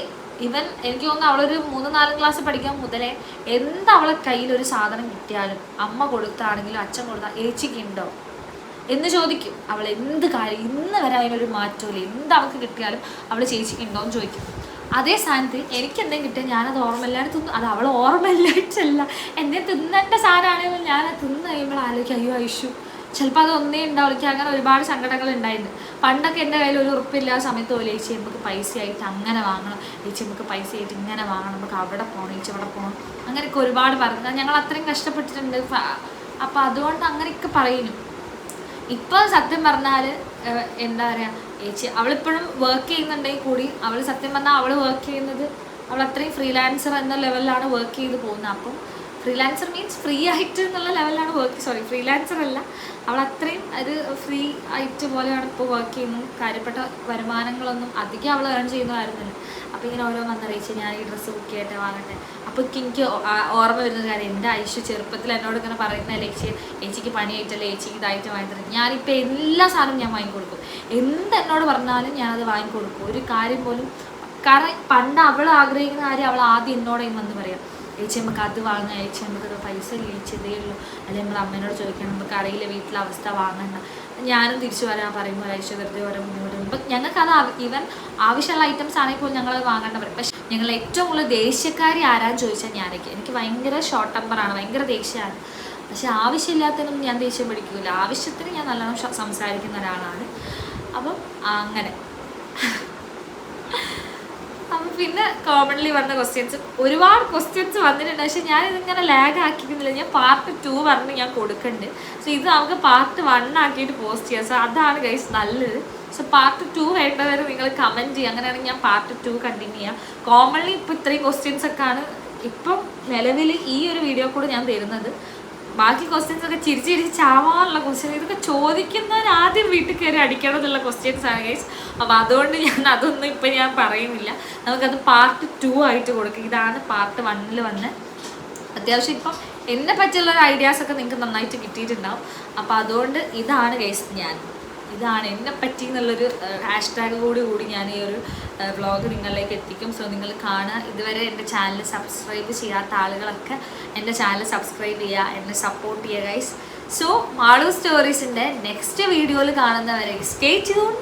ഇവൻ എനിക്ക് തോന്നുന്നു അവളൊരു 3-4 ക്ലാസ് പഠിക്കാൻ മുതലേ അവളെ കയ്യിലൊരു സാധനം കിട്ടിയാലും അമ്മ കൊടുത്താണെങ്കിലും അച്ഛൻ കൊടുത്താൽ ഏച്ചിക്ക് ഉണ്ടോ എന്ന് ചോദിക്കും. അവൾ എന്ത് കാര്യം ഇന്ന് വരെ അതിനൊരു മാറ്റമില്ല, എന്ത് അവൾക്ക് കിട്ടിയാലും അവൾ ചേച്ചിക്ക് ഉണ്ടോ എന്ന് ചോദിക്കും. അതേ സ്ഥാനത്ത് എനിക്ക് എന്തെങ്കിലും കിട്ടിയാൽ ഞാനത് ഓർമ്മയില്ലാണ്ട് തിന്നു. അത് അവൾ ഓർമ്മയില്ലായിട്ടല്ല, എന്നെ തിന്നേണ്ട സാധനമാണെങ്കിലും ഞാനത് തിന്ന് കഴിയുമ്പോൾ ആലോചിക്കും അയ്യോ ഐഷു ചിലപ്പോൾ അത് ഒന്നേ ഉണ്ടാവും. എനിക്ക് അങ്ങനെ ഒരുപാട് സങ്കടങ്ങൾ ഉണ്ടായിട്ടുണ്ട്. പണ്ടൊക്കെ എൻ്റെ കയ്യിൽ ഒരു ഉറപ്പില്ലാത്ത സമയത്ത് പോലെ ചേച്ചി നമുക്ക് പൈസയായിട്ട് അങ്ങനെ വാങ്ങണം, ചേച്ചി നമുക്ക് പൈസയായിട്ട് ഇങ്ങനെ വാങ്ങണം, നമുക്ക് അവിടെ പോകണം, ചേച്ചി അവിടെ പോകണം, അങ്ങനെയൊക്കെ ഒരുപാട് പറഞ്ഞു. ഞങ്ങൾ അത്രയും കഷ്ടപ്പെട്ടിട്ടുണ്ട്. അപ്പോൾ അതുകൊണ്ട് അങ്ങനെയൊക്കെ പറയുന്നു. ഇപ്പോൾ സത്യം പറഞ്ഞാൽ എന്താ പറയുക, ചേച്ചി അവളിപ്പോഴും വർക്ക് ചെയ്യുന്നുണ്ടെങ്കിൽ കൂടി അവൾ സത്യം പറഞ്ഞാൽ അവൾ വർക്ക് ചെയ്യുന്നത് അവൾ അത്രയും ഫ്രീലാൻസർ എന്ന ലെവലിലാണ് വർക്ക് ചെയ്ത് പോകുന്നത്. അപ്പം ഫ്രീലാൻസർ മീൻസ് ഫ്രീ ആയിട്ട് എന്നുള്ള ലെവലിലാണ് ഫ്രീലാൻസർ അല്ല, അവൾ അത്രയും ഒരു ഫ്രീ ആയിട്ട് പോലെയാണ് ഇപ്പോൾ വർക്ക് ചെയ്യുന്നത്. കാര്യപ്പെട്ട വരുമാനങ്ങളൊന്നും അധികം അവൾ ഏൺ ചെയ്യുന്നതായിരുന്നില്ല. അപ്പോൾ ഇങ്ങനെ ഓരോ വന്നറിയിച്ച് ഞാൻ ഈ ഡ്രസ്സ് ബുക്ക് ചെയ്യട്ടെ വാങ്ങട്ടെ. അപ്പോൾ എനിക്ക് ഓർമ്മ വരുന്ന കാര്യം എൻ്റെ ഐഷു ചെറുപ്പത്തിൽ എന്നോട് ഇങ്ങനെ പറയുന്ന ചേച്ചിക്ക് പണിയായിട്ടല്ലേ ചേച്ചിക്ക് ഇതായിട്ട് വാങ്ങിത്തരും. ഞാനിപ്പോൾ എല്ലാ സാധനവും ഞാൻ വാങ്ങിക്കൊടുക്കും, എന്നോട് പറഞ്ഞാലും ഞാനത് വാങ്ങിക്കൊടുക്കും. ഒരു കാര്യം പോലും, കാരണം പണ്ട് അവൾ ആഗ്രഹിക്കുന്ന കാര്യം അവൾ ആദ്യം എന്നോടേയും വന്ന് പറയാം, ചേച്ചി നമുക്ക് അത് വാങ്ങാം, ചേച്ചി നമുക്കത് പൈസ ഇതേ ഉള്ളൂ, അല്ലെങ്കിൽ നമ്മൾ അമ്മേനോട് ചോദിക്കണം, നമുക്ക് അറിയില്ല വീട്ടിലെ അവസ്ഥ വാങ്ങണ്ട. ഞാനും തിരിച്ചു വരാൻ പറയുമ്പോൾ ഐശ്വര്യ വെറുതെ ഓരോ മുന്നോട്ട്. ഇപ്പം ഞങ്ങൾക്കത് ഈവൻ ആവശ്യമുള്ള ഐറ്റംസ് ആണെങ്കിൽ പോലും ഞങ്ങളത് വാങ്ങേണ്ട പറയും. പക്ഷേ ഞങ്ങൾ ഏറ്റവും കൂടുതൽ ദേഷ്യക്കാരി ആരാന്ന് ചോദിച്ചാൽ ഞാനൊക്കെ, എനിക്ക് ഭയങ്കര ഷോർട്ട് ടെമ്പറാണ്, ഭയങ്കര ദേഷ്യമാണ്. പക്ഷെ ആവശ്യമില്ലാത്തതിനൊന്നും ഞാൻ ദേഷ്യം പിടിക്കില്ല, ആവശ്യത്തിന് ഞാൻ നല്ലോണം സംസാരിക്കുന്ന ഒരാളാണ്. അപ്പം അങ്ങനെ. അപ്പം പിന്നെ കോമൺലി വന്ന ക്വസ്റ്റ്യൻസ് ഒരുപാട് ക്വസ്റ്റ്യൻസ് വന്നിട്ടുണ്ട്. പക്ഷെ ഞാനിതിങ്ങനെ ലാഗ് ആക്കിക്കുന്നില്ല, ഞാൻ പാർട്ട് 2 പറഞ്ഞ് ഞാൻ കൊടുക്കുന്നുണ്ട്. സോ ഇത് നമുക്ക് പാർട്ട് 1 ആക്കിയിട്ട് പോസ്റ്റ് ചെയ്യാം. സോ അതാണ് ഗൈസ് നല്ലത്. സോ പാർട്ട് 2 വേണ്ടവർ നിങ്ങൾ കമൻറ്റ് ചെയ്യുക, അങ്ങനെയാണെങ്കിൽ ഞാൻ പാർട്ട് 2 കണ്ടിന്യൂ ചെയ്യാം. കോമൺലി ഇപ്പോൾ ഇത്രയും ക്വസ്റ്റ്യൻസ് ഒക്കെയാണ് ഇപ്പം നിലവിൽ ഈ ഒരു വീഡിയോ കൂടെ ഞാൻ തരുന്നത്. ബാക്കി ക്വസ്റ്റ്യൻസ് ഒക്കെ ചിരിച്ചിരിച്ച് ചാവാനുള്ള ക്വസ്റ്റ്യൻ, ഇതൊക്കെ ചോദിക്കുന്നവർ ആദ്യം വീട്ടിൽ കയറി അടിക്കണം എന്നുള്ള ക്വസ്റ്റ്യൻസ് ആണ് ഗൈസ്. അപ്പോൾ അതുകൊണ്ട് അതൊന്നും ഇപ്പം ഞാൻ പറയുന്നില്ല, നമുക്കത് പാർട്ട് 2 ആയിട്ട് കൊടുക്കും. ഇതാണ് പാർട്ട് 1 വന്ന്. അത്യാവശ്യം ഇപ്പം എന്നെ പറ്റിയുള്ള ഐഡിയാസൊക്കെ നിങ്ങൾക്ക് നന്നായിട്ട് കിട്ടിയിട്ടുണ്ടാവും. അപ്പോൾ അതുകൊണ്ട് ഇതാണ് ഗൈസ്, ഇതാണ് എന്നെ പറ്റി എന്നുള്ളൊരു ഹാഷ്ടാഗ് കൂടി ഞാൻ ഈ ഒരു വ്ളോഗ് നിങ്ങളിലേക്ക് എത്തിക്കും. സോ നിങ്ങൾ കാണുക. ഇതുവരെ എൻ്റെ ചാനൽ സബ്സ്ക്രൈബ് ചെയ്യാത്ത ആളുകളൊക്കെ എൻ്റെ ചാനൽ സബ്സ്ക്രൈബ് ചെയ്യുക, എന്നെ സപ്പോർട്ട് ചെയ്യുക ഗൈസ്. സോ മാളു സ്റ്റോറീസിൻ്റെ നെക്സ്റ്റ് വീഡിയോയിൽ കാണുന്നവരെ സ്റ്റേ ട്യൂൺ.